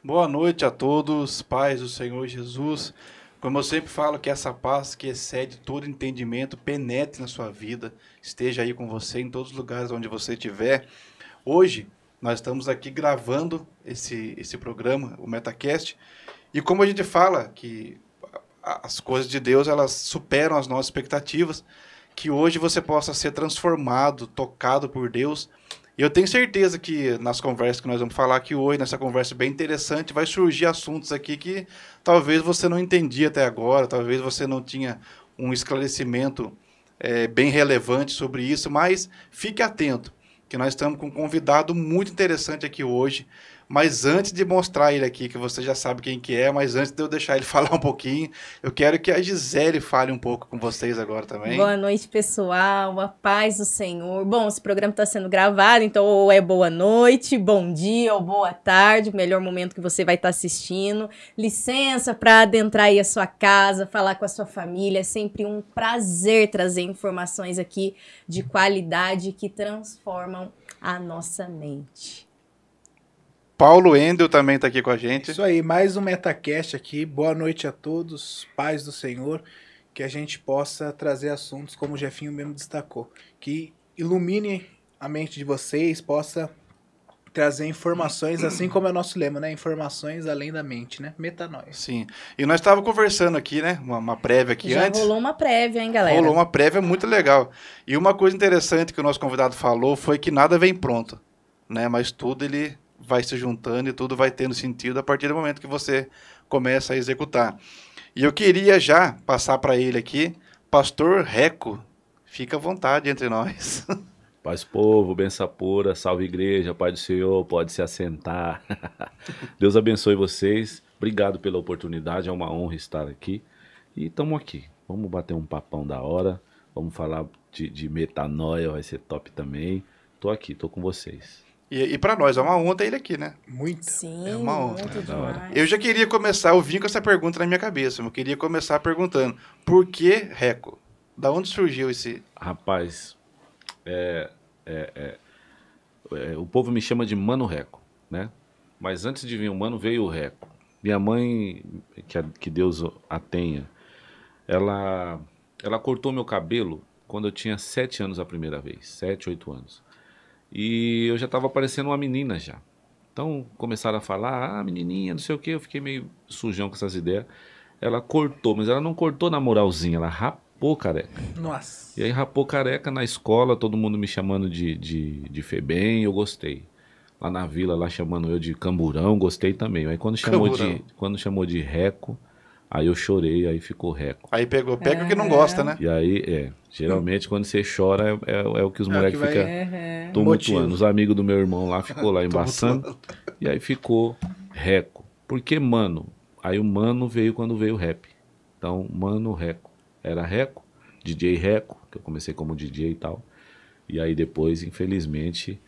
Boa noite a todos, paz do Senhor Jesus. Como eu sempre falo, que essa paz que excede todo entendimento penetre na sua vida, esteja aí com você em todos os lugares onde você estiver. Hoje, nós estamos aqui gravando esse programa, o MetaCast, e como a gente fala que as coisas de Deus, elas superam as nossas expectativas, que hoje você possa ser transformado, tocado por Deus. E eu tenho certeza que nas conversas que nós vamos falar aqui hoje, nessa conversa bem interessante, vai surgir assuntos aqui que talvez você não entendia até agora, talvez você não tinha um esclarecimento bem relevante sobre isso, mas fique atento, que nós estamos com um convidado muito interessante aqui hoje. Mas antes de mostrar ele aqui, que você já sabe quem que é, mas antes de eu deixar ele falar um pouquinho, eu quero que a Gisele fale um pouco com vocês agora também. Boa noite, pessoal. A paz do Senhor. Bom, esse programa está sendo gravado, então ou é boa noite, bom dia ou boa tarde, o melhor momento que você vai estar assistindo. Licença para adentrar aí a sua casa, falar com a sua família. É sempre um prazer trazer informações aqui de qualidade que transformam a nossa mente. Paulo Endel também está aqui com a gente. Isso aí, mais um MetaCast aqui. Boa noite a todos, paz do Senhor, que a gente possa trazer assuntos, como o Jefinho mesmo destacou, que ilumine a mente de vocês, possa trazer informações, assim como é o nosso lema, né? Informações além da mente, né? Metanoia. Sim. E nós estávamos conversando aqui, né? Uma prévia aqui Já antes. rolou uma prévia, hein, galera? Rolou uma prévia muito legal. E uma coisa interessante que o nosso convidado falou foi que nada vem pronto, né? Mas tudo ele vai se juntando e tudo vai tendo sentido a partir do momento que você começa a executar. E eu queria já passar para ele aqui, Pastor Reco, fica à vontade entre nós. Paz povo, benção pura, salve igreja, Pai do Senhor, pode se assentar. Deus abençoe vocês, obrigado pela oportunidade, é uma honra estar aqui. E estamos aqui, vamos bater um papão da hora, vamos falar de metanoia, vai ser top também. Tô aqui, tô com vocês. E para nós é uma honra ter ele aqui, né? Muito. Sim, É uma honra. muito demais. Eu já queria começar, eu vim com essa pergunta na minha cabeça, eu queria começar perguntando, por que Reco? Da onde surgiu esse... Rapaz, o povo me chama de Mano Reco, né? Mas antes de vir o Mano, veio o Reco. Minha mãe, que Deus a tenha, ela cortou meu cabelo quando eu tinha 7 anos a primeira vez, 7, 8 anos. E eu já estava parecendo uma menina já. Então começaram a falar, menininha, não sei o que, eu fiquei meio sujão com essas ideias. Ela cortou, mas ela não cortou na moralzinha, ela rapou careca. Nossa. E aí rapou careca na escola, todo mundo me chamando de Febem, eu gostei. Lá na vila, lá chamando eu de Camburão, gostei também. Aí quando chamou de Reco, aí eu chorei, aí ficou Reco. Aí pega o que não gosta, né? E aí, geralmente quando você chora é o que os moleques ficam tumultuando. Os amigos do meu irmão lá ficou lá embaçando. E aí ficou Reco. Por que Mano? Aí o Mano veio quando veio o rap. Então, Mano Reco. Era Reco, DJ Reco, que eu comecei como DJ e tal. E aí depois, infelizmente,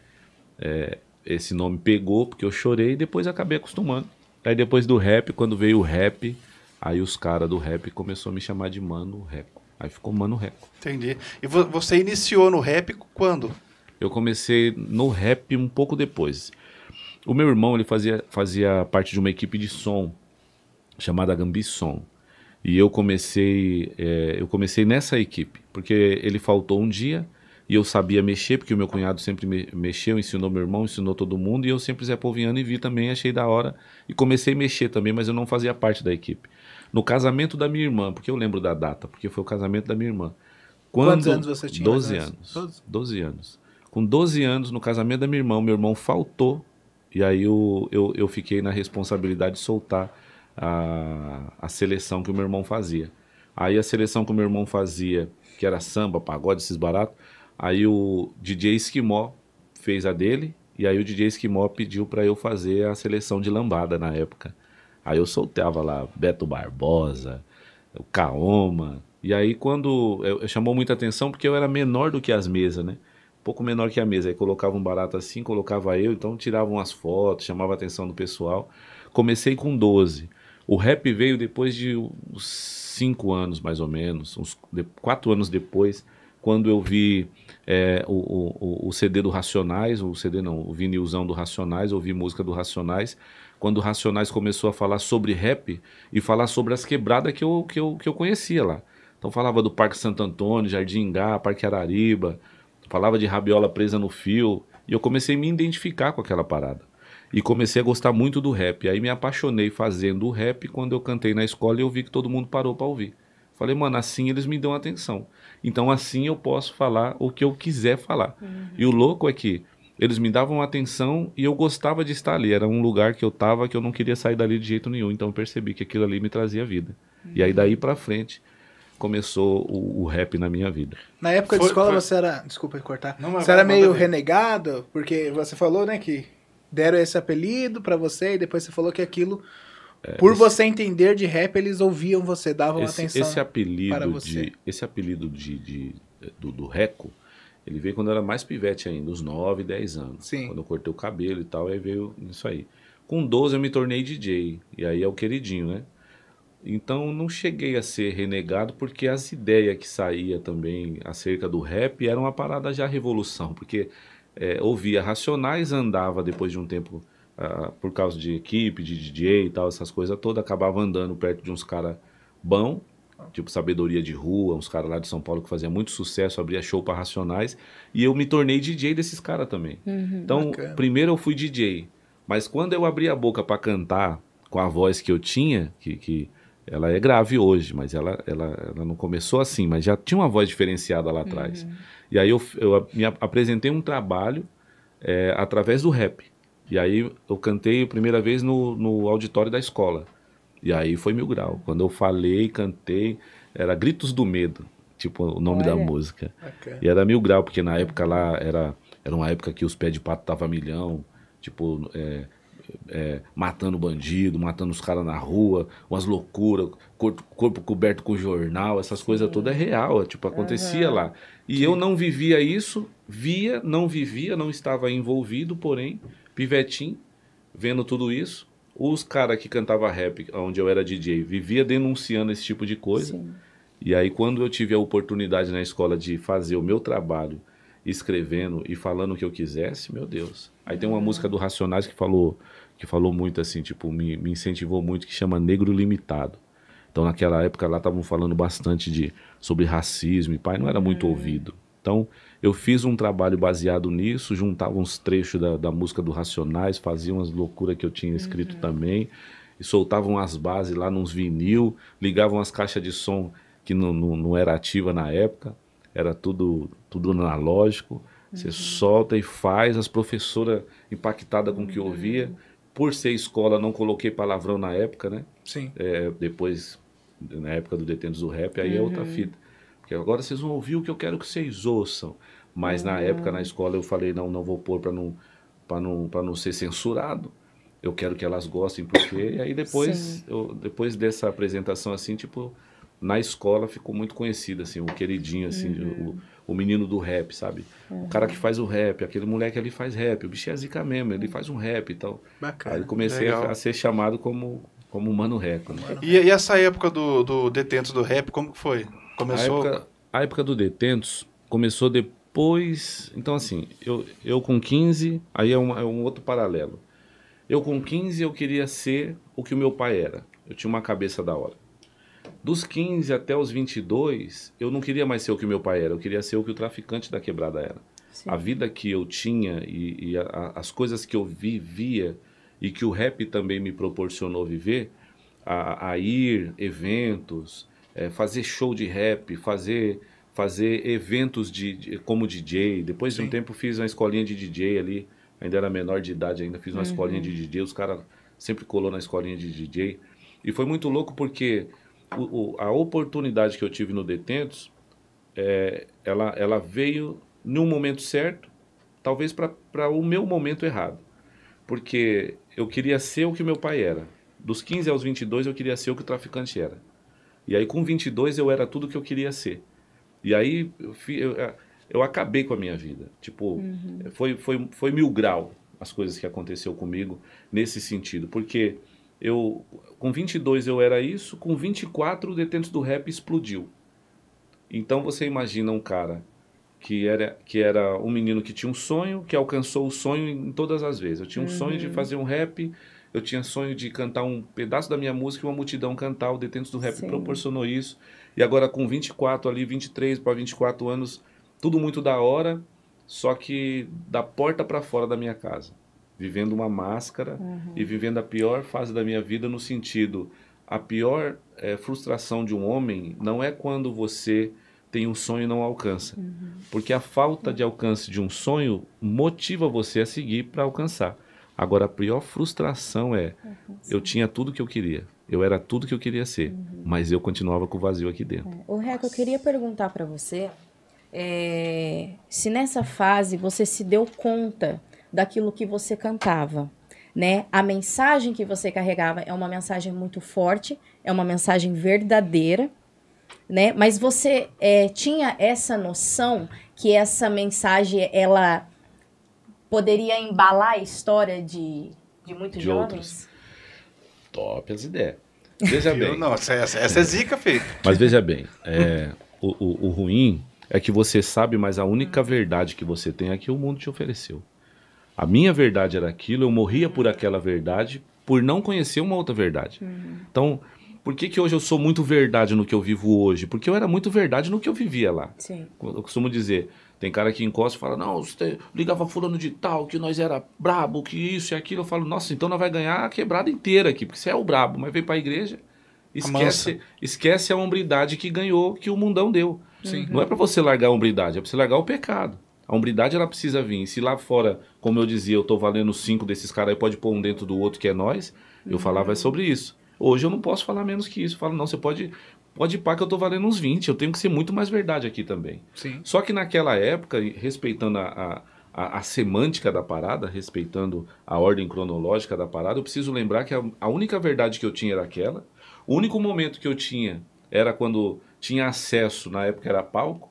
esse nome pegou, porque eu chorei e depois acabei acostumando. Aí depois do rap, quando veio o rap, aí os caras do rap começaram a me chamar de Mano Reco. Aí ficou Mano Reco. Entendi. E você iniciou no rap quando? Eu comecei no rap um pouco depois. O meu irmão, ele fazia parte de uma equipe de som chamada Gambi Som. E eu comecei nessa equipe, porque ele faltou um dia e eu sabia mexer, porque o meu cunhado sempre mexeu, ensinou meu irmão, ensinou todo mundo, e eu sempre Zé Poviano e vi também, achei da hora. E comecei a mexer também, mas eu não fazia parte da equipe. No casamento da minha irmã, porque eu lembro da data, porque foi o casamento da minha irmã. Quantos anos você tinha? 12 anos. 12 anos. Com 12 anos, no casamento da minha irmã, meu irmão faltou, e aí eu fiquei na responsabilidade de soltar a seleção que o meu irmão fazia. Aí a seleção que o meu irmão fazia, que era samba, pagode, esses baratos, aí o DJ Esquimó fez a dele, E aí o DJ Esquimó pediu para eu fazer a seleção de lambada na época. Aí eu soltava lá Beto Barbosa, o Kaoma. E aí quando... chamou muita atenção porque eu era menor do que as mesas, né? Um pouco menor que a mesa. Aí colocava um barato assim, colocava eu. Então tiravam umas fotos, chamava a atenção do pessoal. Comecei com 12. O rap veio depois de uns 5 anos, mais ou menos. Uns 4 anos depois, quando eu vi o CD do Racionais. O CD não, o vinilzão do Racionais. Ouvi música do Racionais. Quando o Racionais começou a falar sobre rap e falar sobre as quebradas que eu conhecia lá. Então falava do Parque Santo Antônio, Jardim Ingá, Parque Arariba, falava de rabiola presa no fio, e eu comecei a me identificar com aquela parada. E comecei a gostar muito do rap. Aí me apaixonei fazendo o rap. Quando eu cantei na escola, eu vi que todo mundo parou para ouvir. Falei, mano, assim eles me dão atenção. Então assim eu posso falar o que eu quiser falar. E o louco é que eles me davam atenção e eu gostava de estar ali. Era um lugar que eu tava que eu não queria sair dali de jeito nenhum. Então eu percebi que aquilo ali me trazia vida. E aí daí pra frente começou o rap na minha vida. Na época de escola você era... Desculpa cortar. Não, você era meio renegado? Porque você falou, né, que deram esse apelido pra você e depois você falou que aquilo... por você entender de rap, eles ouviam você, davam atenção para você. Esse apelido do Reco, ele veio quando eu era mais pivete ainda, uns 9, 10 anos. Sim. Quando eu cortei o cabelo e tal, aí veio isso aí. Com 12 eu me tornei DJ, e aí é o queridinho, né? Então não cheguei a ser renegado, porque as ideias que saía também acerca do rap eram uma parada já revolução, porque ouvia Racionais, andava depois de um tempo... por causa de equipe, de DJ e tal, essas coisas todas, acabava andando perto de uns caras bons, tipo Sabedoria de Rua, uns caras lá de São Paulo que faziam muito sucesso, abria show para Racionais, e eu me tornei DJ desses caras também. Então, bacana. Primeiro eu fui DJ, mas quando eu abri a boca para cantar com a voz que eu tinha, que ela é grave hoje, mas ela não começou assim, mas já tinha uma voz diferenciada lá atrás. E aí eu me apresentei um trabalho através do rap. E aí eu cantei a primeira vez no auditório da escola. E aí foi 1000 grau. Quando eu falei, cantei, era Gritos do Medo, tipo o nome da música. Okay. E era 1000 grau, porque na época lá era uma época que os pés de pato tava a milhão, tipo, matando bandido, matando os caras na rua, umas loucuras, corpo coberto com jornal, essas coisas todas é real, tipo, acontecia lá. E eu não vivia isso, não vivia, não estava envolvido, porém... pivetinho, vendo tudo isso, os caras que cantavam rap, onde eu era DJ, vivia denunciando esse tipo de coisa. Sim. E aí quando eu tive a oportunidade na escola de fazer o meu trabalho, escrevendo e falando o que eu quisesse, meu Deus. Aí tem uma música do Racionais que falou muito assim, tipo, me incentivou muito, que chama Negro Limitado. Então naquela época lá estavam falando bastante sobre racismo, e pai não era muito ouvido. Então, eu fiz um trabalho baseado nisso, juntava uns trechos da música do Racionais, fazia umas loucuras que eu tinha escrito também, e soltavam as bases lá nos vinil, ligavam as caixas de som que não era ativa na época, era tudo analógico, você solta e faz, as professoras impactadas com o que ouvia. Por ser escola, não coloquei palavrão na época, né? Sim. Depois, na época do Detentos do Rap, aí é outra fita. Porque agora vocês vão ouvir o que eu quero que vocês ouçam. Mas na época, na escola, eu falei, não vou pôr para não ser censurado. Eu quero que elas gostem, porque... E aí depois dessa apresentação, assim, tipo, na escola ficou muito conhecido, assim, o queridinho, assim, o menino do rap, sabe? O cara que faz o rap, aquele moleque ali faz rap, o bicho é zica mesmo, ele faz um rap e tal. Bacana. Aí comecei a ser chamado como Mano Reco. Né? E essa época do Detentos do Rap, como que foi? Começou... A época do Detentos começou depois... Então, assim, eu com 15, aí é um outro paralelo. Eu com 15, eu queria ser o que o meu pai era. Eu tinha uma cabeça da hora. Dos 15 até os 22, eu não queria mais ser o que o meu pai era. Eu queria ser o que o traficante da quebrada era. Sim. A vida que eu tinha e as coisas que eu vivia e que o rap também me proporcionou viver, a ir, eventos... fazer show de rap, fazer eventos como DJ. Depois de um tempo fiz uma escolinha de DJ ali, ainda era menor de idade ainda, fiz uma escolinha de DJ, os caras sempre colou na escolinha de DJ. E foi muito louco porque a oportunidade que eu tive no Detentos, ela veio num momento certo, talvez para o meu momento errado. Porque eu queria ser o que meu pai era. Dos 15 aos 22 eu queria ser o que o traficante era. E aí com 22 eu era tudo o que eu queria ser. E aí eu acabei com a minha vida. Tipo, foi 1000 grau as coisas que aconteceu comigo nesse sentido. Porque com 22 eu era isso, com 24 o Detentos do Rap explodiu. Então você imagina um cara que era um menino que tinha um sonho, que alcançou o sonho em todas as vezes. Eu tinha um sonho de fazer um rap, eu tinha sonho de cantar um pedaço da minha música e uma multidão cantar. O Detentos do Rap proporcionou isso. E agora com 24 ali, 23 para 24 anos, tudo muito da hora, só que da porta para fora da minha casa. Vivendo uma máscara e vivendo a pior fase da minha vida, no sentido, a pior frustração de um homem não é quando você tem um sonho e não alcança. Porque a falta de alcance de um sonho motiva você a seguir para alcançar. Agora, a pior frustração eu tinha tudo que eu queria. Eu era tudo que eu queria ser, mas eu continuava com o vazio aqui dentro. Ô, Reco, eu queria perguntar para você se nessa fase você se deu conta daquilo que você cantava, né? A mensagem que você carregava é uma mensagem muito forte, é uma mensagem verdadeira, né? Mas você tinha essa noção que essa mensagem, ela poderia embalar a história de muitos jovens? Outros. Top as ideias. Veja bem. Não, essa é zica, filho. Mas veja bem, o ruim é que você sabe, mas a única verdade que você tem é que o mundo te ofereceu. A minha verdade era aquilo, eu morria por aquela verdade, por não conhecer uma outra verdade. Então, por que hoje eu sou muito verdade no que eu vivo hoje? Porque eu era muito verdade no que eu vivia lá. Sim. Eu costumo dizer, tem cara que encosta e fala, não, você ligava fulano de tal, que nós era brabo, que isso e aquilo. Eu falo, nossa, então nós vai ganhar a quebrada inteira aqui, porque você é o brabo, mas vem pra igreja, esquece a hombridade que ganhou, que o mundão deu. Sim. Não é pra você largar a hombridade, é pra você largar o pecado. A hombridade, ela precisa vir. Se lá fora, como eu dizia, eu tô valendo 5 desses caras aí, pode pôr um dentro do outro que é nós, eu falava sobre isso. Hoje eu não posso falar menos que isso. Eu falo, não, você pode ir pá que eu tô valendo uns 20, eu tenho que ser muito mais verdade aqui também. Sim. Só que naquela época, respeitando a semântica da parada, respeitando a ordem cronológica da parada, eu preciso lembrar que a única verdade que eu tinha era aquela. O único momento que eu tinha era quando tinha acesso, na época era palco,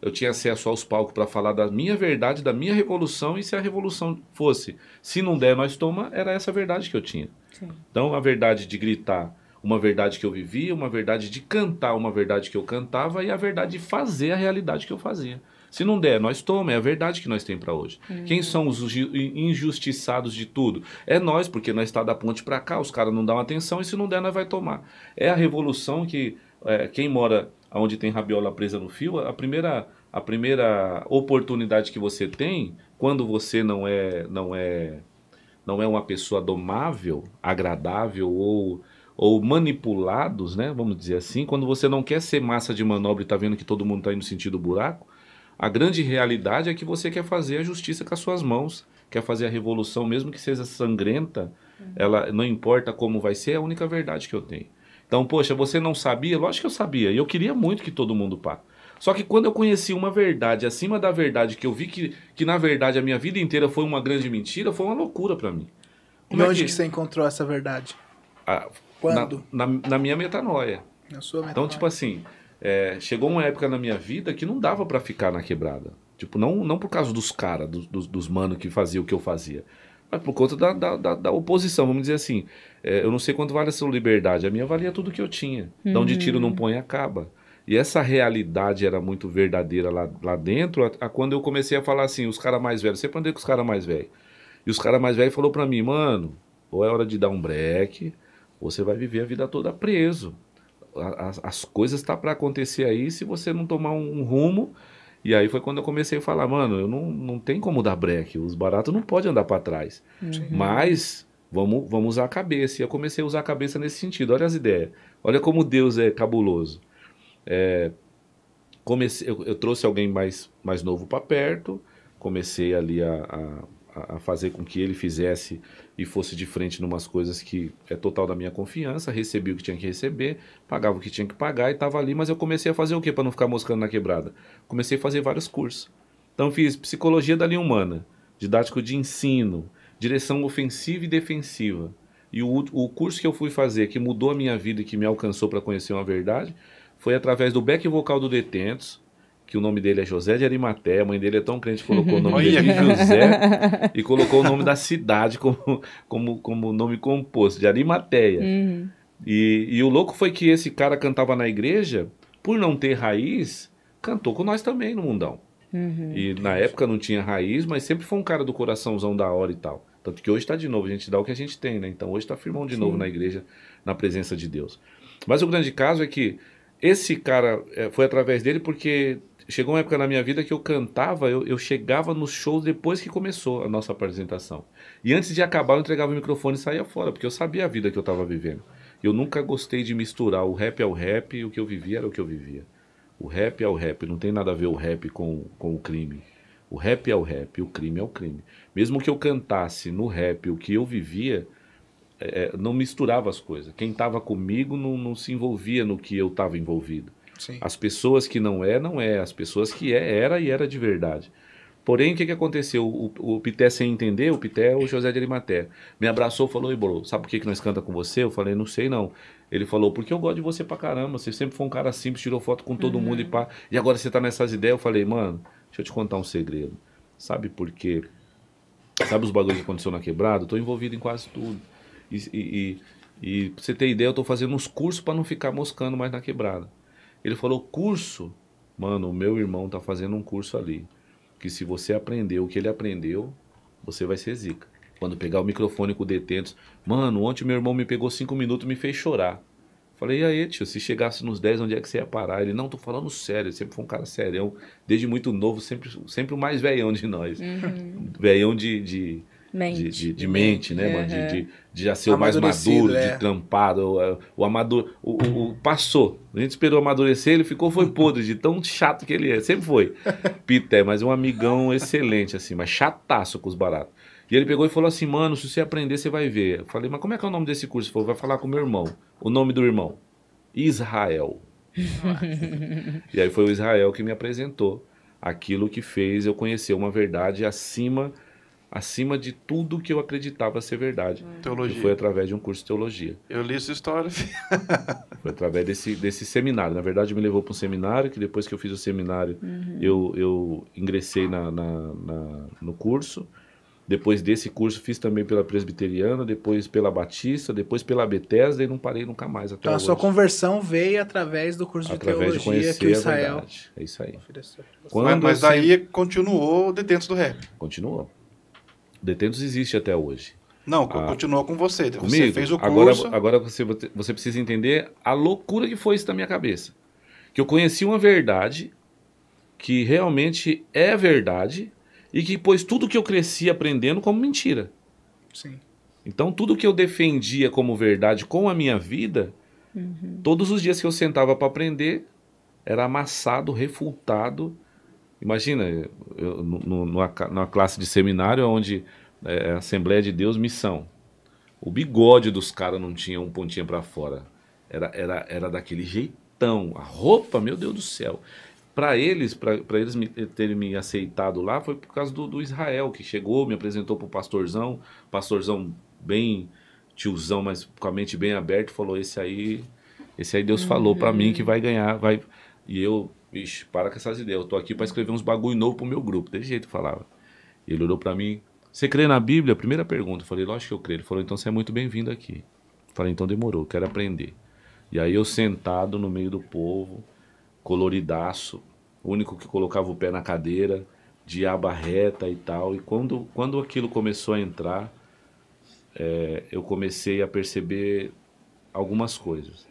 eu tinha acesso aos palcos para falar da minha verdade, da minha revolução, e se a revolução fosse, se não der, nós toma, era essa verdade que eu tinha. Sim. Então, a verdade de gritar, uma verdade que eu vivia, uma verdade de cantar, uma verdade que eu cantava, e a verdade de fazer a realidade que eu fazia. Se não der, nós toma, é a verdade que nós temos para hoje. Quem são os injustiçados de tudo? É nós, porque nós está da ponte para cá, os caras não dão atenção, e se não der, nós vai tomar. É a revolução que, quem mora onde tem rabiola presa no fio, a primeira oportunidade que você tem, quando você não é uma pessoa domável, agradável ou manipulados, né, vamos dizer assim, quando você não quer ser massa de manobra e está vendo que todo mundo está indo no sentido buraco, a grande realidade é que você quer fazer a justiça com as suas mãos, quer fazer a revolução, mesmo que seja sangrenta, ela não importa como vai ser, é a única verdade que eu tenho. Então, poxa, você não sabia? Lógico que eu sabia, e eu queria muito que todo mundo pá. Só que quando eu conheci uma verdade acima da verdade, que eu vi que na verdade a minha vida inteira foi uma grande mentira, foi uma loucura pra mim. E onde que você encontrou essa verdade? Quando? Na minha metanoia. Na sua metanoia. Então, tipo assim, chegou uma época na minha vida que não dava pra ficar na quebrada. Tipo, não por causa dos caras, dos manos que faziam o que eu fazia, mas por conta da oposição, vamos dizer assim. Eu não sei quanto vale a sua liberdade, a minha valia tudo que eu tinha. Então, de tiro não põe, acaba. E essa realidade era muito verdadeira lá dentro, a quando eu comecei a falar assim, os caras mais velhos, sempre andei com os caras mais velhos. E os caras mais velhos falaram pra mim, mano, ou é hora de dar um break, ou você vai viver a vida toda preso. As coisas tá pra acontecer aí se você não tomar um rumo. E aí foi quando eu comecei a falar, mano, eu não tem como dar break, os baratos não podem andar pra trás. Mas vamos usar a cabeça. E eu comecei a usar a cabeça nesse sentido. Olha as ideias. Olha como Deus é cabuloso. Eu trouxe alguém mais novo para perto, comecei ali a fazer com que ele fizesse e fosse de frente em umas coisas que é total da minha confiança, recebi o que tinha que receber, pagava o que tinha que pagar e estava ali, mas eu comecei a fazer o quê para não ficar moscando na quebrada? Comecei a fazer vários cursos. Então fiz psicologia da linha humana, didático de ensino, direção ofensiva e defensiva. E o curso que eu fui fazer, que mudou a minha vida e que me alcançou para conhecer uma verdade, foi através do back vocal do Detentos, que o nome dele é José de Arimateia, a mãe dele é tão crente que colocou o nome dele de José e colocou o nome da cidade como nome composto, de Arimateia. E o louco foi que esse cara cantava na igreja, por não ter raiz, cantou com nós também no mundão. E na época não tinha raiz, mas sempre foi um cara do coraçãozão da hora e tal. Tanto que hoje está de novo, a gente dá o que a gente tem, né? Então hoje está firmão de novo na igreja, na presença de Deus. Mas o grande caso é que esse cara, foi através dele porque chegou uma época na minha vida que eu cantava, eu chegava nos shows depois que começou a nossa apresentação. E antes de acabar eu entregava o microfone e saía fora, porque eu sabia a vida que eu estava vivendo. Eu nunca gostei de misturar o rap ao rap, e o que eu vivia era o que eu vivia. O rap é o rap, não tem nada a ver o rap com o crime. O rap é o rap, o crime é o crime. Mesmo que eu cantasse no rap o que eu vivia, não misturava as coisas. Quem estava comigo não se envolvia no que eu estava envolvido. Sim. As pessoas que não é. As pessoas que era e era de verdade. Porém, o que aconteceu? O Pité, sem entender, o Pité é o José de Arimateia. Me abraçou e falou: "Ei, bro, sabe por que nós canta com você?" Eu falei: "Não sei não." Ele falou: "Porque eu gosto de você pra caramba. Você sempre foi um cara simples, tirou foto com todo mundo e pá. E agora você tá nessas ideias." Eu falei: "Mano, deixa eu te contar um segredo. Sabe por quê? Sabe os bagulhos que aconteceu na quebrada? Eu tô envolvido em quase tudo. E pra você ter ideia, eu tô fazendo uns cursos pra não ficar moscando mais na quebrada." Ele falou: "Curso? Mano, o meu irmão tá fazendo um curso ali. Que se você aprender o que ele aprendeu, você vai ser zica. Quando pegar o microfone com o Detentos, mano, ontem meu irmão me pegou 5 minutos e me fez chorar." Falei: "E aí, tio, se chegasse nos 10, onde é que você ia parar?" Ele: "Não, tô falando sério." Ele sempre foi um cara serião, desde muito novo, sempre o mais velhão de nós. Velhão de mente, né, mano? De já ser o mais maduro, de trampado. Passou. A gente esperou amadurecer, ele foi podre, de tão chato que ele é. Sempre foi. Pité, mas um amigão excelente, assim, mas chataço com os baratos. E ele pegou e falou assim: "Mano, se você aprender, você vai ver." Eu falei: "Mas como é que é o nome desse curso?" Ele falou: "Vai falar com o meu irmão." O nome do irmão: Israel. E aí foi o Israel que me apresentou aquilo que fez eu conhecer uma verdade acima de tudo que eu acreditava ser verdade. Teologia. E foi através de um curso de teologia. Eu li essa história. Foi através desse seminário. Na verdade, me levou para um seminário, que depois que eu fiz o seminário, eu ingressei no curso. Depois desse curso, fiz também pela Presbiteriana, depois pela Batista, depois pela Bethesda e não parei nunca mais até então, hoje. A sua conversão veio através do curso de teologia que o Israel... É isso aí. Mas aí continuou Detentos do Rap. Continuou. Detentos existe até hoje. Não, continuou com você. Comigo? Você fez o curso. Agora você precisa entender a loucura que foi isso na minha cabeça. Que eu conheci uma verdade que realmente é verdade e que pôs tudo que eu cresci aprendendo como mentira. Sim. Então tudo que eu defendia como verdade com a minha vida, todos os dias que eu sentava para aprender, era amassado, refutado. Imagina, numa classe de seminário onde Assembleia de Deus, missão. O bigode dos caras não tinha um pontinho para fora. Era daquele jeitão. A roupa, meu Deus do céu. Para eles terem me aceitado lá, foi por causa do Israel, que chegou, me apresentou pro pastorzão bem tiozão, mas com a mente bem aberta, falou: esse aí Deus falou para mim que vai ganhar, vai. E eu, vixe, para com essas ideias, eu tô aqui para escrever uns bagulho novo pro meu grupo, desse jeito falava. E ele olhou para mim: "Você crê na Bíblia?" Primeira pergunta. Eu falei: "Lógico que eu creio." Ele falou: "Então você é muito bem-vindo aqui." Eu falei: "Então demorou, quero aprender." E aí eu sentado no meio do povo, coloridaço, o único que colocava o pé na cadeira, de aba reta e tal. E quando aquilo começou a entrar, eu comecei a perceber algumas coisas.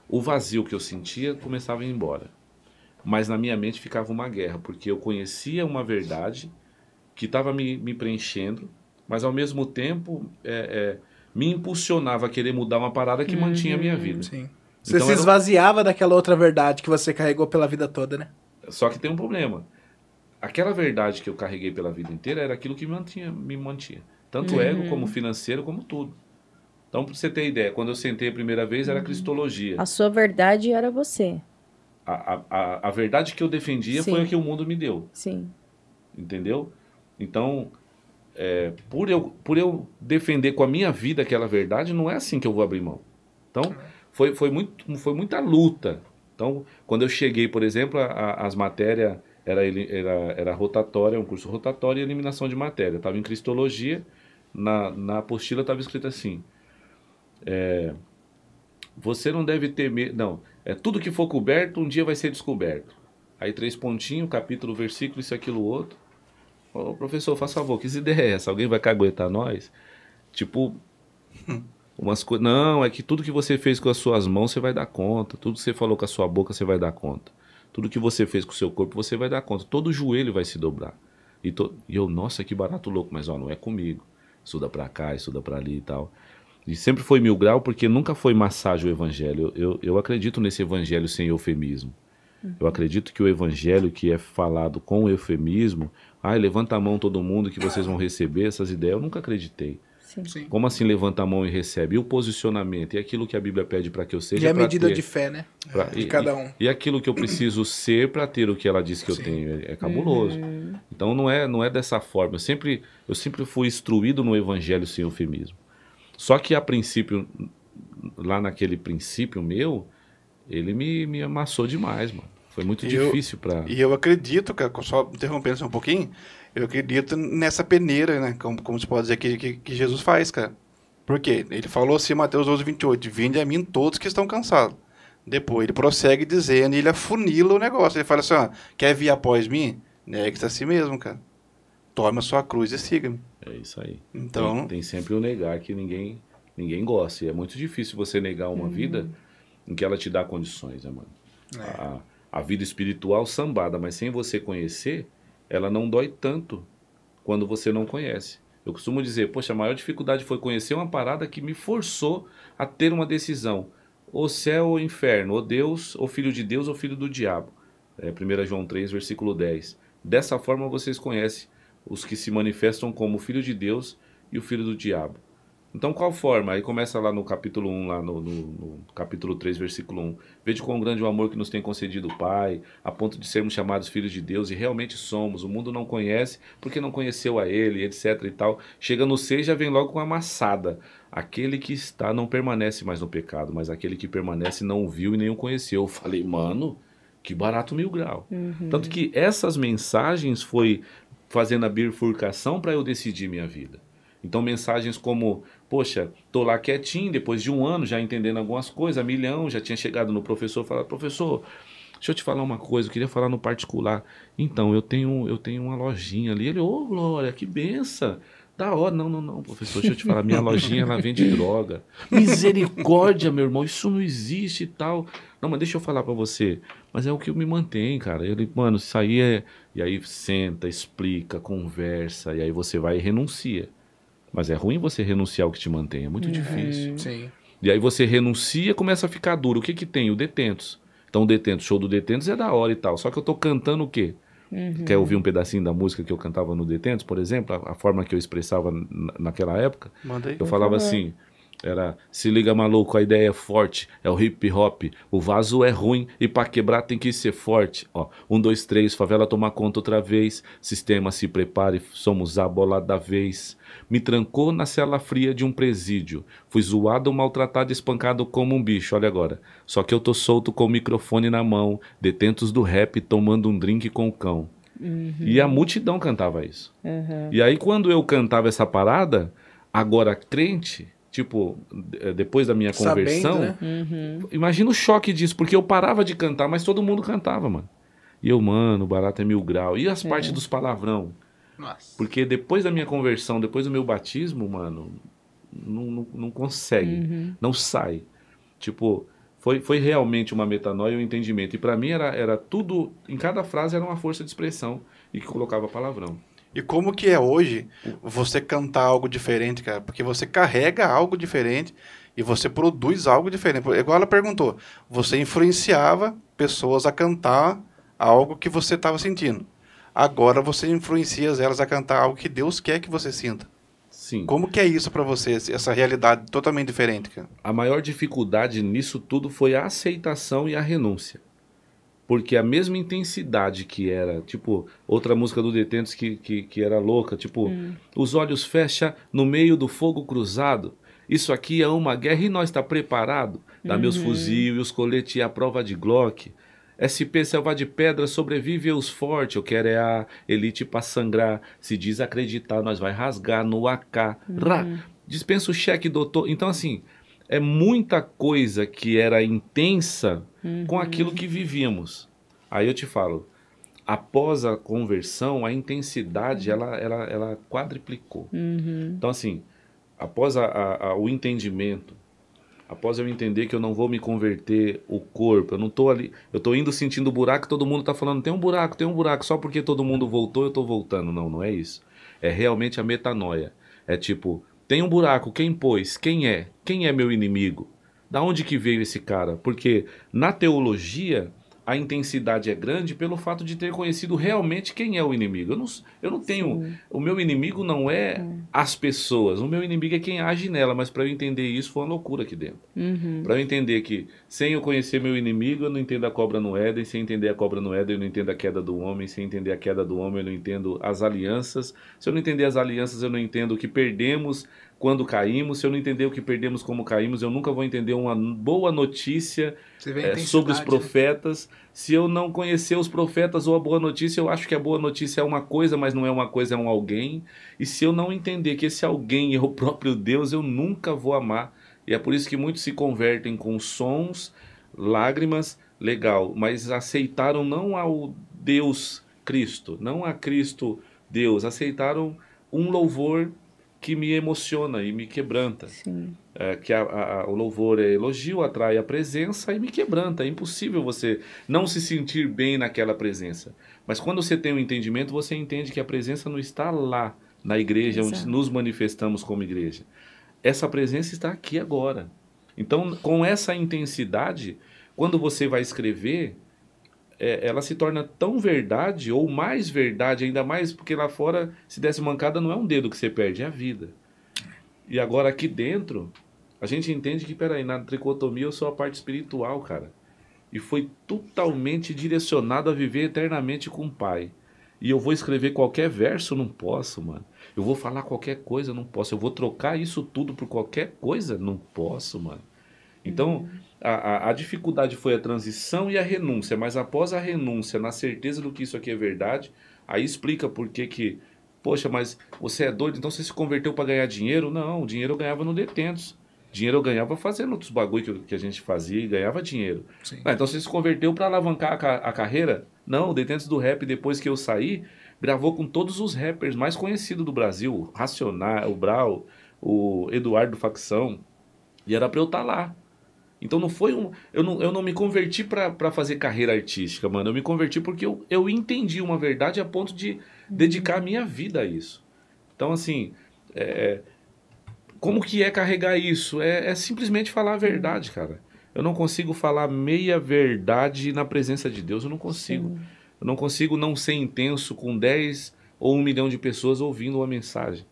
O vazio que eu sentia começava a ir embora. Mas na minha mente ficava uma guerra, porque eu conhecia uma verdade que estava me preenchendo, mas ao mesmo tempo me impulsionava a querer mudar uma parada que mantinha a minha vida. Sim. Você então se esvaziava daquela outra verdade que você carregou pela vida toda, né? Só que tem um problema. Aquela verdade que eu carreguei pela vida inteira era aquilo que me mantinha. Tanto ego, como financeiro, como tudo. Então, pra você ter ideia, quando eu sentei a primeira vez, era cristologia. A sua verdade era você. A verdade que eu defendia foi a que o mundo me deu. Sim. entendeu? Então, por eu defender com a minha vida aquela verdade, não é assim que eu vou abrir mão. Então, foi muita luta. Então, quando eu cheguei, por exemplo, as matérias era rotatória, um curso rotatório e eliminação de matéria. Estava em Cristologia, na apostila estava escrito assim, você não deve ter medo, não, tudo que for coberto um dia vai ser descoberto. Aí 3 pontinhos, capítulo, versículo, isso, aquilo, outro. Ô, professor, faz favor, que ideia é essa? Alguém vai caguetar nós? Tipo, umas coisas. Não, é que tudo que você fez com as suas mãos você vai dar conta. Tudo que você falou com a sua boca você vai dar conta. Tudo que você fez com o seu corpo você vai dar conta. Todo joelho vai se dobrar. E eu, nossa, que barato louco, mas ó, não é comigo. Estuda pra cá, estuda pra ali e tal. E sempre foi 1000 graus porque nunca foi massagem o evangelho. Eu acredito nesse evangelho sem eufemismo. Eu acredito que o evangelho que é falado com eufemismo, levanta a mão todo mundo que vocês vão receber essas ideias, eu nunca acreditei. Sim. Como assim levanta a mão e recebe? E o posicionamento? E aquilo que a Bíblia pede para que eu seja? E a medida de fé, né? De cada um. E aquilo que eu preciso ser para ter o que ela diz que eu tenho. É cabuloso. Então não é dessa forma. Eu sempre fui instruído no evangelho sem eufemismo. Só que a princípio, lá naquele princípio meu, ele me amassou demais, mano. Foi muito difícil para... E eu acredito, cara, só interrompendo só um pouquinho, eu acredito nessa peneira, né? Como se pode dizer que Jesus faz, cara. Por quê? Ele falou assim, Mateus 12:28, vinde a mim todos que estão cansados. Depois ele prossegue dizendo, e ele afunila o negócio. Ele fala assim, quer vir após mim? Negue-se a si mesmo, cara. Tome a sua cruz e siga-me. É isso aí. Então... Tem sempre o negar que ninguém gosta. E é muito difícil você negar uma vida em que ela te dá condições, né, mano? A vida espiritual sambada, mas sem você conhecer, ela não dói tanto quando você não conhece. Eu costumo dizer, poxa, a maior dificuldade foi conhecer uma parada que me forçou a ter uma decisão. Ou céu ou inferno, ou Deus, ou filho de Deus, ou filho do diabo. 1 João 3, versículo 10. Dessa forma vocês conhecem os que se manifestam como o filho de Deus e o filho do diabo. Então, qual forma? Aí começa lá no capítulo 1, lá no capítulo 3, versículo 1. Vede quão grande o amor que nos tem concedido o Pai, a ponto de sermos chamados filhos de Deus, e realmente somos. O mundo não conhece, porque não conheceu a Ele, etc. e tal. Chega no 6, já vem logo com a amassada. Aquele que está não permanece mais no pecado, mas aquele que permanece não o viu e nem o conheceu. Eu falei, mano, que barato 1000 graus. Tanto que essas mensagens foi fazendo a bifurcação para eu decidir minha vida. Então mensagens como, poxa, tô lá quietinho, depois de 1 ano já entendendo algumas coisas, 1 milhão, já tinha chegado no professor, falar, professor, deixa eu te falar uma coisa, eu queria falar no particular. Então, eu tenho uma lojinha ali. Ele, ô, Glória, que benção. Da hora. Não, professor, deixa eu te falar, minha lojinha, ela vende droga. Misericórdia, meu irmão, isso não existe e tal. Não, mas deixa eu falar pra você. Mas é o que me mantém, cara. Ele, mano, isso aí é... E aí senta, explica, conversa, e aí você vai e renuncia. Mas é ruim você renunciar ao que te mantém, é muito difícil. Sim. E aí você renuncia, começa a ficar duro. O que tem? O Detentos. Então o Detentos, show do Detentos é da hora e tal. Só que eu tô cantando o quê? Quer ouvir um pedacinho da música que eu cantava no Detentos, por exemplo? A forma que eu expressava naquela época? Mandei. Eu falava assim... Era, se liga maluco, a ideia é forte, é o hip hop, o vaso é ruim e pra quebrar tem que ser forte. Ó, 1, 2, 3, favela toma conta outra vez, sistema se prepare, somos a bola da vez. Me trancou na cela fria de um presídio, fui zoado, maltratado, espancado como um bicho, olha agora. Só que eu tô solto com o microfone na mão, Detentos do rap tomando um drink com o cão. E a multidão cantava isso. E aí quando eu cantava essa parada, agora crente... Tipo, depois da minha conversão, sabendo, né? Imagina o choque disso, porque eu parava de cantar, mas todo mundo cantava, mano. E eu, mano, barato é 1000 graus. E as partes dos palavrão? Nossa. Porque depois da minha conversão, depois do meu batismo, mano, não consegue, não sai. Tipo, foi realmente uma metanoia e um entendimento. E pra mim era tudo, em cada frase era uma força de expressão e que colocava palavrão. E como que é hoje você cantar algo diferente, cara? Porque você carrega algo diferente e você produz algo diferente. Igual ela perguntou, você influenciava pessoas a cantar algo que você estava sentindo. Agora você influencia elas a cantar algo que Deus quer que você sinta. Sim. Como que é isso para você, essa realidade totalmente diferente, cara? A maior dificuldade nisso tudo foi a aceitação e a renúncia. Porque a mesma intensidade que era, tipo, outra música do Detentos que era louca, tipo, os olhos fecha no meio do fogo cruzado. Isso aqui é uma guerra e nós tá preparado. Dá meus fuzil e os coletes e a prova de Glock. SP Selva de Pedra, sobrevive os fortes. Eu quero é a elite pra sangrar. Se desacreditar, nós vai rasgar no AK. Dispensa o cheque, doutor. Então, assim, é muita coisa que era intensa com aquilo que vivíamos. Aí eu te falo, após a conversão, a intensidade, ela quadriplicou. Então, assim, após o entendimento, após eu entender que eu não vou me converter o corpo, eu não tô ali, eu tô indo sentindo o buraco, todo mundo tá falando, tem um buraco, só porque todo mundo voltou, eu tô voltando. Não, não é isso. É realmente a metanoia. É tipo, tem um buraco, quem pôs? Quem é? Quem é meu inimigo? Da onde que veio esse cara? Porque na teologia, a intensidade é grande pelo fato de ter conhecido realmente quem é o inimigo. Eu não tenho... Sim. O meu inimigo não é as pessoas. O meu inimigo é quem age nela. Mas para eu entender isso foi uma loucura aqui dentro. Para eu entender que sem eu conhecer meu inimigo, eu não entendo a cobra no Éden. Sem entender a cobra no Éden, eu não entendo a queda do homem. Sem entender a queda do homem, eu não entendo as alianças. Se eu não entender as alianças, eu não entendo o que perdemos quando caímos. Se eu não entender o que perdemos como caímos, eu nunca vou entender uma boa notícia sobre os profetas. Se eu não conhecer os profetas ou a boa notícia, eu acho que a boa notícia é uma coisa, mas não é uma coisa, é um alguém. E se eu não entender que esse alguém é o próprio Deus, eu nunca vou amar. E é por isso que muitos se convertem com sons, lágrimas, legal, mas aceitaram não ao Deus Cristo, não a Cristo Deus, aceitaram um louvor que me emociona e me quebranta. Sim. Que o louvor é elogio, atrai a presença e me quebranta. É impossível você não se sentir bem naquela presença. Mas quando você tem um entendimento, você entende que a presença não está lá na igreja, exato, onde nos manifestamos como igreja. Essa presença está aqui agora. Então, com essa intensidade, quando você vai escrever, ela se torna tão verdade, ou mais verdade, ainda mais porque lá fora, se desse mancada, não é um dedo que você perde, é a vida. E agora aqui dentro, a gente entende que, peraí, na tricotomia eu sou a parte espiritual, cara. E foi totalmente direcionado a viver eternamente com o Pai. E eu vou escrever qualquer verso? Não posso, mano. Eu vou falar qualquer coisa? Não posso. Eu vou trocar isso tudo por qualquer coisa? Não posso, mano. Então, a dificuldade foi a transição e a renúncia. Mas após a renúncia, na certeza do que isso aqui é verdade, aí explica por que... Poxa, mas você é doido, então você se converteu para ganhar dinheiro? Não, o dinheiro eu ganhava no Detentos. Dinheiro eu ganhava fazendo outros bagulho que a gente fazia e ganhava dinheiro. Então você se converteu para alavancar a carreira? Não, o Detentos do Rap, depois que eu saí, gravou com todos os rappers mais conhecidos do Brasil. Racional, o Brau, o Eduardo Facção. E era para eu estar lá. Então não foi eu não me converti para fazer carreira artística, mano. Eu me converti porque eu entendi uma verdade a ponto de dedicar a minha vida a isso. Então, assim, como que é carregar isso? É simplesmente falar a verdade, cara. Eu não consigo falar meia verdade na presença de Deus. Eu não consigo. Sim. Eu não consigo não ser intenso com 10 ou 1 milhão de pessoas ouvindo uma mensagem.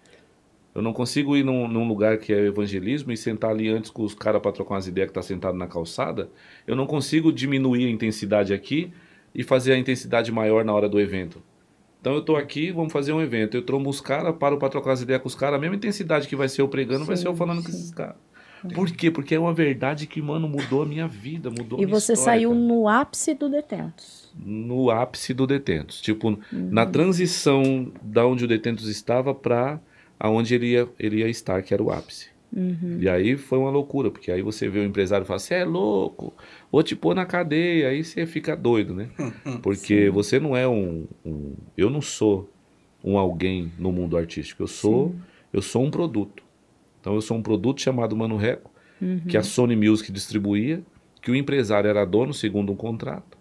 Eu não consigo ir num lugar que é evangelismo e sentar ali antes com os caras para trocar umas ideias que tá sentado na calçada. Eu não consigo diminuir a intensidade aqui e fazer a intensidade maior na hora do evento. Então eu tô aqui, vamos fazer um evento. Eu trombo os caras, paro para trocar as ideias com os caras. A mesma intensidade que vai ser eu pregando, sim, vai ser eu falando com esses caras. Por quê? Porque é uma verdade que, mano, mudou a minha vida, mudou a minha história. E você saiu, cara, no ápice do Detentos. No ápice do Detentos. Tipo, na transição da onde o Detentos estava para aonde ele ia estar, que era o ápice. E aí foi uma loucura, porque aí você vê o empresário e fala, você é louco, vou te pôr na cadeia, aí você fica doido, né? Porque sim, você não é eu não sou um alguém no mundo artístico, eu sou um produto. Então eu sou um produto chamado Mano Reco, que a Sony Music distribuía, que o empresário era dono segundo um contrato,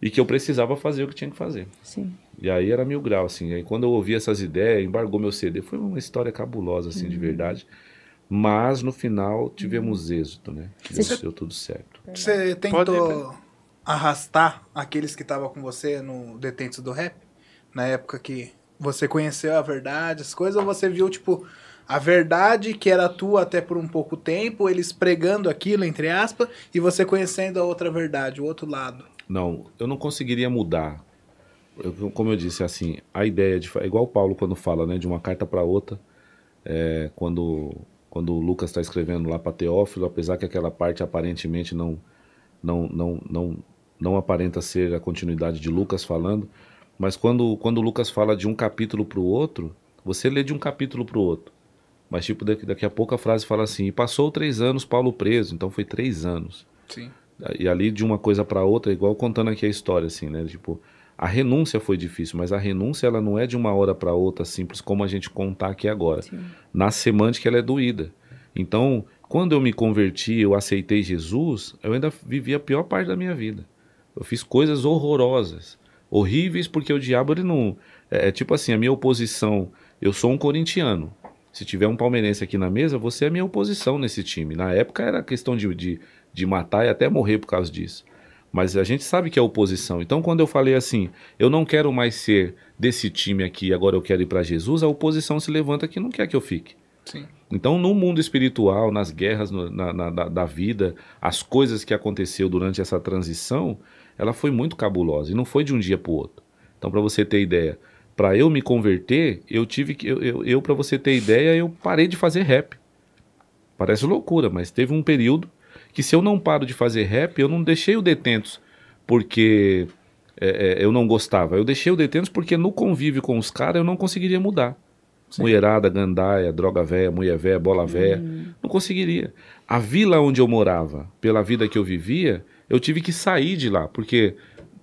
e que eu precisava fazer o que tinha que fazer. Sim. E aí era 1000 graus, assim. Aí quando eu ouvi essas ideias, embargou meu CD. Foi uma história cabulosa, assim, de verdade. Mas no final tivemos êxito, né? Deu tudo certo. Você tentou arrastar aqueles que estavam com você no Detentos do Rap? Na época que você conheceu a verdade, as coisas, ou você viu, tipo, a verdade que era tua até por um pouco tempo, eles pregando aquilo, entre aspas, e você conhecendo a outra verdade, o outro lado? Não, eu não conseguiria mudar. Como eu disse, assim, a ideia de... É igual o Paulo quando fala, né, de uma carta para outra, quando o Lucas está escrevendo lá para Teófilo, apesar que aquela parte aparentemente não aparenta ser a continuidade de Lucas falando, mas quando Lucas fala de um capítulo para o outro, você lê de um capítulo para o outro. Mas tipo, daqui a pouco a frase fala assim, e passou 3 anos Paulo preso, então foi 3 anos. Sim. E ali de uma coisa para outra, igual contando aqui a história, assim, né? Tipo, a renúncia foi difícil, mas a renúncia ela não é de uma hora para outra simples como a gente contar aqui agora. Sim. Na semântica ela é doída. Então, quando eu me converti, eu aceitei Jesus, eu ainda vivi a pior parte da minha vida. Eu fiz coisas horrorosas, horríveis, porque o diabo ele não... tipo assim, a minha oposição, eu sou um corintiano. Se tiver um palmeirense aqui na mesa, você é minha oposição nesse time. Na época era questão de matar e até morrer por causa disso. Mas a gente sabe que é oposição. Então quando eu falei assim, eu não quero mais ser desse time aqui, agora eu quero ir para Jesus, a oposição se levanta que não quer que eu fique. Sim. Então no mundo espiritual, nas guerras da vida, as coisas que aconteceu durante essa transição, ela foi muito cabulosa e não foi de um dia para o outro. Então para você ter ideia, para eu me converter, eu tive que, para você ter ideia, eu parei de fazer rap. Parece loucura, mas teve um período que se eu não paro de fazer rap, eu não deixei o Detentos porque eu não gostava. Eu deixei o Detentos porque no convívio com os caras eu não conseguiria mudar. Sim. Mulherada, gandaia, droga véia, mulher véia, bola véia. Não conseguiria. A vila onde eu morava, pela vida que eu vivia, eu tive que sair de lá, porque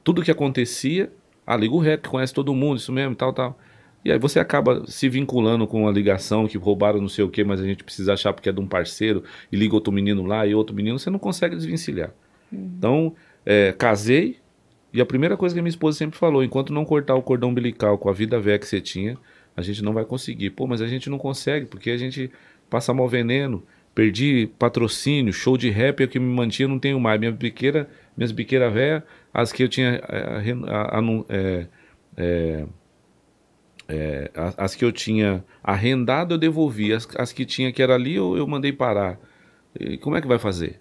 tudo que acontecia, liga o rap, conhece todo mundo, isso mesmo, tal. E aí você acaba se vinculando com uma ligação que roubaram não sei o que, mas a gente precisa achar porque é de um parceiro, e liga outro menino lá e outro menino, você não consegue desvencilhar. Então, casei, e a primeira coisa que a minha esposa sempre falou, enquanto não cortar o cordão umbilical com a vida velha que você tinha, a gente não vai conseguir. Pô, mas a gente não consegue, porque a gente passa mal veneno, perdi patrocínio, show de rap é o que me mantinha, não tenho mais. Minhas biqueiras velhas, as que eu tinha as que eu tinha arrendado eu devolvi, as que tinha que era ali eu mandei parar. E como é que vai fazer?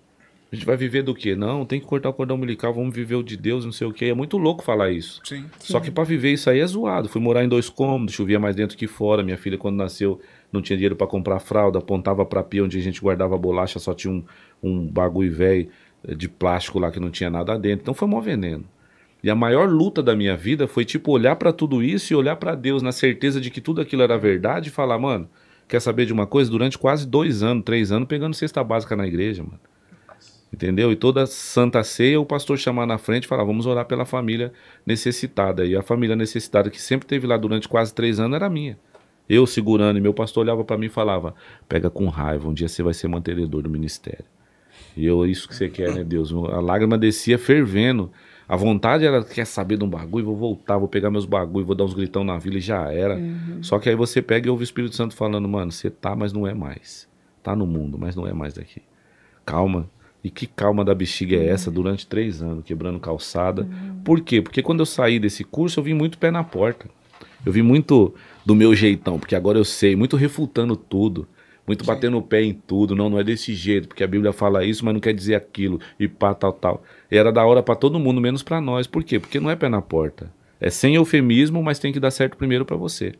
A gente vai viver do quê? Não, tem que cortar o cordão umbilical, vamos viver o de Deus, não sei o quê. É muito louco falar isso. Sim. Só que para viver isso aí é zoado. Fui morar em 2 cômodos, chovia mais dentro que fora. Minha filha, quando nasceu, não tinha dinheiro para comprar fralda, apontava para pia onde a gente guardava bolacha, só tinha um bagulho velho de plástico lá que não tinha nada dentro. Então foi mó veneno. E a maior luta da minha vida foi tipo olhar para tudo isso e olhar para Deus na certeza de que tudo aquilo era verdade e falar, mano, quer saber de uma coisa? Durante quase 2 anos, 3 anos, pegando cesta básica na igreja, mano. Entendeu? E toda Santa Ceia o pastor chamar na frente e falar, vamos orar pela família necessitada. E a família necessitada que sempre teve lá durante quase 3 anos era minha. Eu segurando, e meu pastor olhava para mim e falava, pega com raiva, um dia você vai ser mantenedor do ministério. E isso que você quer, né, Deus? A lágrima descia fervendo. A vontade era, quer saber de um bagulho, vou voltar, vou pegar meus bagulho, vou dar uns gritão na vila e já era. Só que aí você pega e ouve o Espírito Santo falando, mano, você tá, mas não é mais. Tá no mundo, mas não é mais daqui. Calma. E que calma da bexiga é essa durante 3 anos, quebrando calçada. Por quê? Porque quando eu saí desse curso, eu vim muito pé na porta. Eu vim muito do meu jeitão, porque agora eu sei, muito refutando tudo. Muito batendo o pé em tudo, não é desse jeito, porque a Bíblia fala isso, mas não quer dizer aquilo, e pá, tal. E era da hora pra todo mundo, menos pra nós. Por quê? Porque não é pé na porta. É sem eufemismo, mas tem que dar certo primeiro pra você.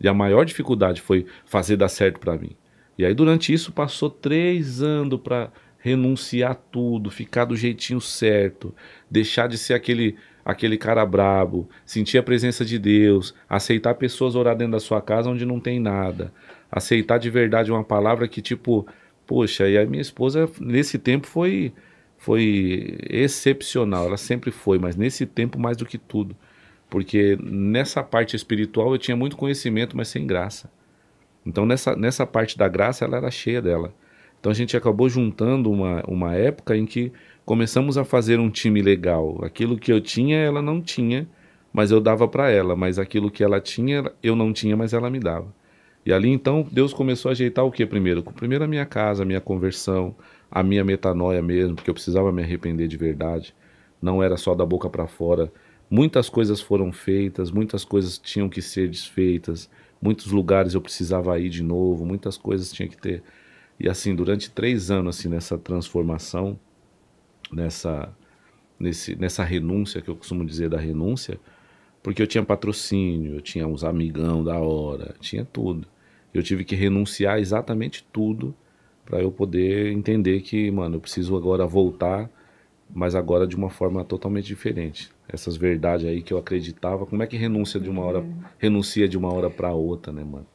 E a maior dificuldade foi fazer dar certo pra mim. E aí durante isso passou 3 anos pra renunciar tudo, ficar do jeitinho certo, deixar de ser aquele cara brabo, sentir a presença de Deus, aceitar pessoas orar dentro da sua casa onde não tem nada, aceitar de verdade uma palavra que tipo, poxa, e a minha esposa nesse tempo foi excepcional, ela sempre foi, mas nesse tempo mais do que tudo, porque nessa parte espiritual eu tinha muito conhecimento, mas sem graça. Então nessa parte da graça ela era cheia dela. Então a gente acabou juntando uma época em que começamos a fazer um time legal. Aquilo que eu tinha, ela não tinha, mas eu dava para ela. Mas aquilo que ela tinha, eu não tinha, mas ela me dava. E ali então Deus começou a ajeitar o que primeiro? Primeiro a minha casa, a minha conversão, a minha metanoia mesmo, porque eu precisava me arrepender de verdade. Não era só da boca para fora. Muitas coisas foram feitas, muitas coisas tinham que ser desfeitas, muitos lugares eu precisava ir de novo, muitas coisas tinha que ter... E assim, durante 3 anos, assim, nessa transformação, nessa renúncia, que eu costumo dizer da renúncia, porque eu tinha patrocínio, eu tinha uns amigão da hora, tinha tudo. Eu tive que renunciar exatamente tudo para eu poder entender que, mano, eu preciso agora voltar, mas agora de uma forma totalmente diferente. Essas verdades aí que eu acreditava, como é que renuncia de uma hora para outra, né, mano?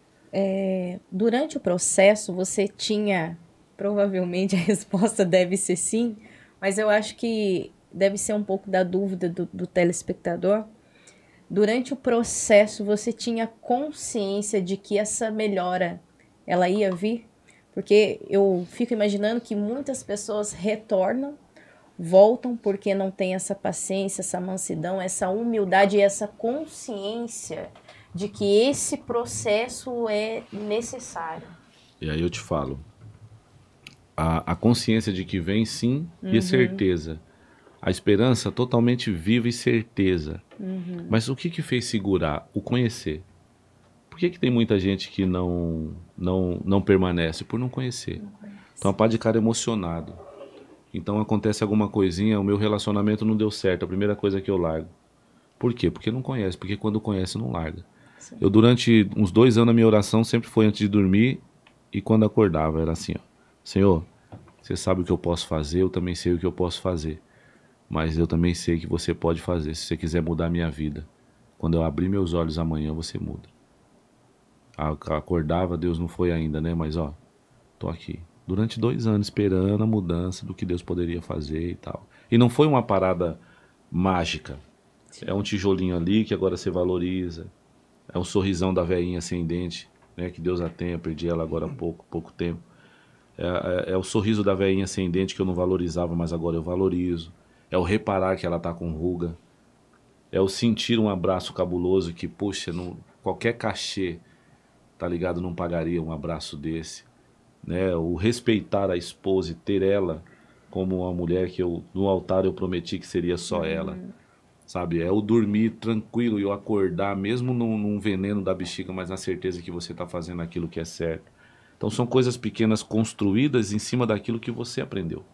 Durante o processo, você tinha, provavelmente a resposta deve ser sim, mas eu acho que deve ser um pouco da dúvida do telespectador. Durante o processo, você tinha consciência de que essa melhora, ela ia vir? Porque eu fico imaginando que muitas pessoas retornam, voltam porque não tem essa paciência, essa mansidão, essa humildade e essa consciência de que esse processo é necessário. E aí eu te falo, a consciência de que vem sim e a certeza. A esperança totalmente viva e certeza. Mas o que fez segurar? O conhecer. Por que tem muita gente que não permanece? Por não conhecer. Então a pá de cara emocionado. Então acontece alguma coisinha, o meu relacionamento não deu certo, a primeira coisa que eu largo. Por quê? Porque não conhece, porque quando conhece não larga. Sim. Eu durante uns 2 anos a minha oração sempre foi antes de dormir e quando acordava era assim, ó, Senhor, você sabe o que eu posso fazer, eu também sei o que eu posso fazer. Mas eu também sei que você pode fazer, se você quiser mudar a minha vida. Quando eu abrir meus olhos amanhã, você muda. Acordava, Deus não foi ainda, né? Mas ó, tô aqui. Durante 2 anos esperando a mudança do que Deus poderia fazer e tal. E não foi uma parada mágica. Sim. É um tijolinho ali que agora você valoriza. É um sorrisão da veinha sem dente, né? Que Deus a tenha, perdi ela agora há pouco tempo. É o sorriso da veinha sem dente que eu não valorizava, mas agora eu valorizo. É o reparar que ela tá com ruga. É o sentir um abraço cabuloso que, puxa, qualquer cachê, tá ligado, não pagaria um abraço desse. Né? O respeitar a esposa e ter ela como uma mulher que no altar eu prometi que seria só ela. Sabe? É o dormir tranquilo e eu acordar, mesmo num veneno da bexiga, mas na certeza que você tá fazendo aquilo que é certo. Então são coisas pequenas construídas em cima daquilo que você aprendeu.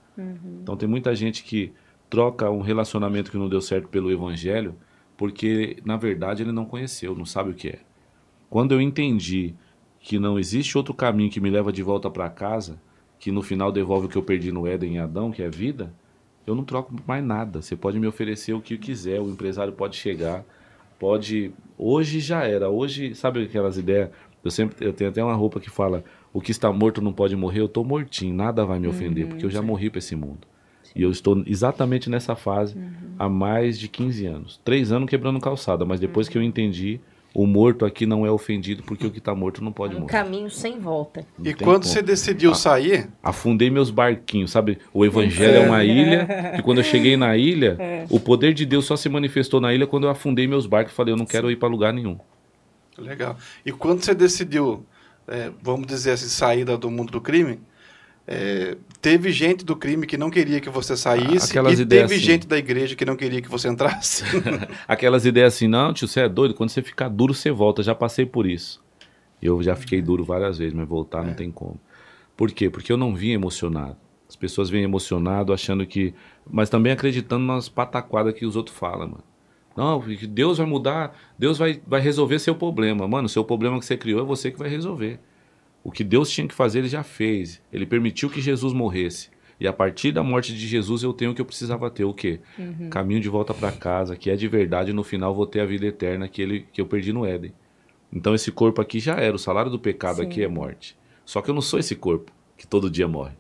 Então tem muita gente que troca um relacionamento que não deu certo pelo evangelho, porque na verdade ele não conheceu, não sabe o que é. Quando eu entendi que não existe outro caminho que me leva de volta para casa, que no final devolve o que eu perdi no Éden em Adão, que é vida, eu não troco mais nada. Você pode me oferecer o que quiser, o empresário pode chegar, pode... Hoje já era, hoje, sabe aquelas ideias? Eu tenho até uma roupa que fala, o que está morto não pode morrer, eu estou mortinho, nada vai me ofender, porque eu já morri para esse mundo. E eu estou exatamente nessa fase há mais de 15 anos. 3 anos quebrando calçada, mas depois que eu entendi, o morto aqui não é ofendido porque o que está morto não pode morrer. Um caminho sem volta. E quando você decidiu sair... Afundei meus barquinhos, sabe? O evangelho é uma ilha, que quando eu cheguei na ilha, o poder de Deus só se manifestou na ilha quando eu afundei meus barcos e falei, eu não quero ir para lugar nenhum. Legal. E quando você decidiu, vamos dizer assim, sair do mundo do crime... teve gente do crime que não queria que você saísse e teve assim, gente da igreja que não queria que você entrasse. Aquelas ideias assim, não, tio, você é doido, quando você ficar duro, você volta. Já passei por isso. Eu já fiquei duro várias vezes, mas voltar não tem como. Por quê? Porque eu não vim emocionado. As pessoas vêm emocionado achando que... Mas também acreditando nas pataquadas que os outros falam, mano. Não, Deus vai mudar, Deus vai resolver seu problema. Mano, seu problema que você criou é você que vai resolver. O que Deus tinha que fazer, Ele já fez. Ele permitiu que Jesus morresse. E a partir da morte de Jesus, eu tenho o que eu precisava ter. O quê? Caminho de volta para casa, que é de verdade. E no final, vou ter a vida eterna que eu perdi no Éden. Então, esse corpo aqui já era. O salário do pecado aqui é morte. Só que eu não sou esse corpo que todo dia morre.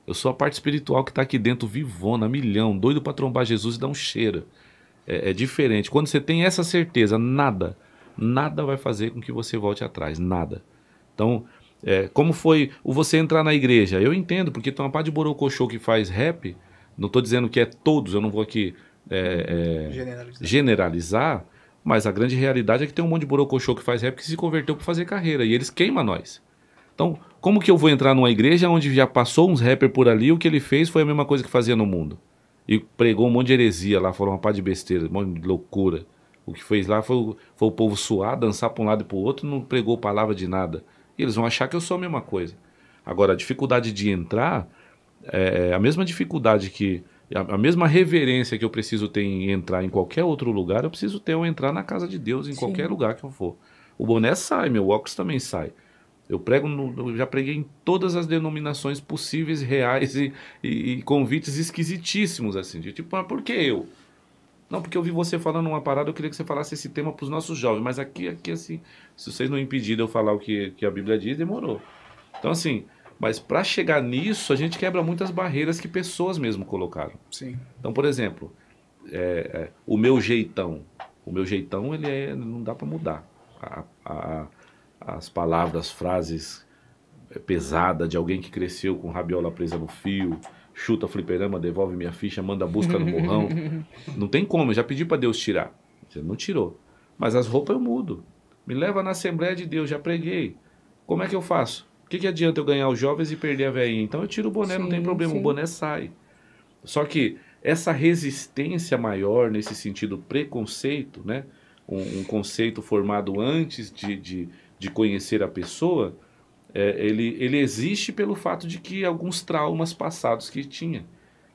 Eu sou a parte espiritual que está aqui dentro, vivona, milhão, doido para trombar Jesus e dar um cheiro. É diferente. Quando você tem essa certeza, nada vai fazer com que você volte atrás. Nada. Então... como foi você entrar na igreja? Eu entendo, porque tem uma parte de borocochô que faz rap, não estou dizendo que é todos, eu não vou aqui generalizar, mas a grande realidade é que tem um monte de borocochô que faz rap que se converteu para fazer carreira, e eles queimam nós. Então, como que eu vou entrar numa igreja onde já passou uns rappers por ali, o que ele fez foi a mesma coisa que fazia no mundo? E pregou um monte de heresia lá, falou uma parte de besteira, um monte de loucura. O que fez lá foi o povo suar, dançar para um lado e para o outro, não pregou palavra de nada. E eles vão achar que eu sou a mesma coisa. Agora, a dificuldade de entrar é a mesma dificuldade que A mesma reverência que eu preciso ter em entrar em qualquer outro lugar, eu preciso ter ao entrar na casa de Deus, em qualquer lugar que eu for. O boné sai, meu óculos também sai. Eu já preguei em todas as denominações possíveis, reais e convites esquisitíssimos, assim. Tipo, mas por que eu? Não, porque eu vi você falando uma parada, eu queria que você falasse esse tema para os nossos jovens. Mas aqui, assim, se vocês não impedirem eu falar o que a Bíblia diz, demorou. Então, assim, mas para chegar nisso, a gente quebra muitas barreiras que pessoas mesmo colocaram. Sim. Então, por exemplo, o meu jeitão. O meu jeitão, não dá para mudar. As palavras, frases pesadas de alguém que cresceu com rabiola presa no fio, chuta fliperama, devolve minha ficha, manda busca no morrão. Não tem como, eu já pedi para Deus tirar. Você não tirou. Mas as roupas eu mudo. Me leva na Assembleia de Deus, já preguei. Como é que eu faço? O que adianta eu ganhar os jovens e perder a velhinha? Então eu tiro o boné, não tem problema, o boné sai. Só que essa resistência maior, nesse sentido preconceito, né? Um conceito formado antes de conhecer a pessoa, ele existe pelo fato de que alguns traumas passados que tinha.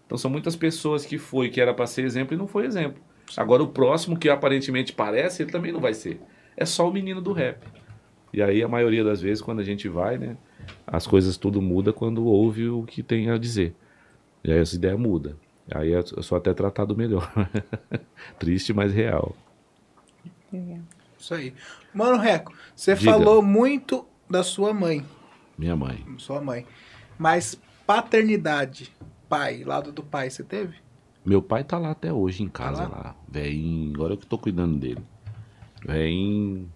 Então são muitas pessoas que era para ser exemplo e não foi exemplo. Agora o próximo que aparentemente parece, ele também não vai ser. É só o menino do rap. E aí a maioria das vezes quando a gente vai, né, as coisas tudo muda quando ouve o que tem a dizer. E aí essa ideia muda. Aí eu sou até tratado melhor. Triste, mas real. Isso aí. Mano Reco, você falou muito da sua mãe. Minha mãe. Sua mãe. Mas paternidade, pai, lado do pai, você teve? Meu pai tá lá até hoje em casa, lá. Velhinho, agora eu que tô cuidando dele. Velhinho.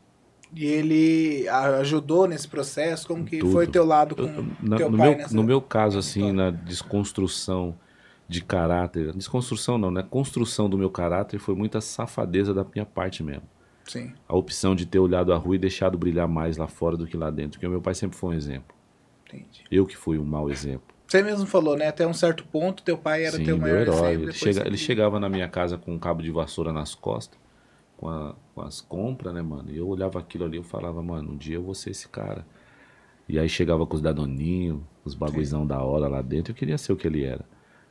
E ele ajudou nesse processo? Como que Tudo. foi teu lado com teu pai? No meu caso, assim, na desconstrução de caráter, desconstrução não, né? Construção do meu caráter foi muita safadeza da minha parte mesmo. Sim. A opção de ter olhado a rua e deixado brilhar mais lá fora do que lá dentro, porque o meu pai sempre foi um exemplo. Entendi. Eu que fui um mau exemplo. Você mesmo falou, né? Até um certo ponto, teu pai era teu maior herói. exemplo. Ele chegava na minha casa com um cabo de vassoura nas costas, com as compras, né, mano? E eu olhava aquilo ali e falava, mano, um dia eu vou ser esse cara. E aí chegava com os danoninhos, os bagulhozão da hora lá dentro, eu queria ser o que ele era.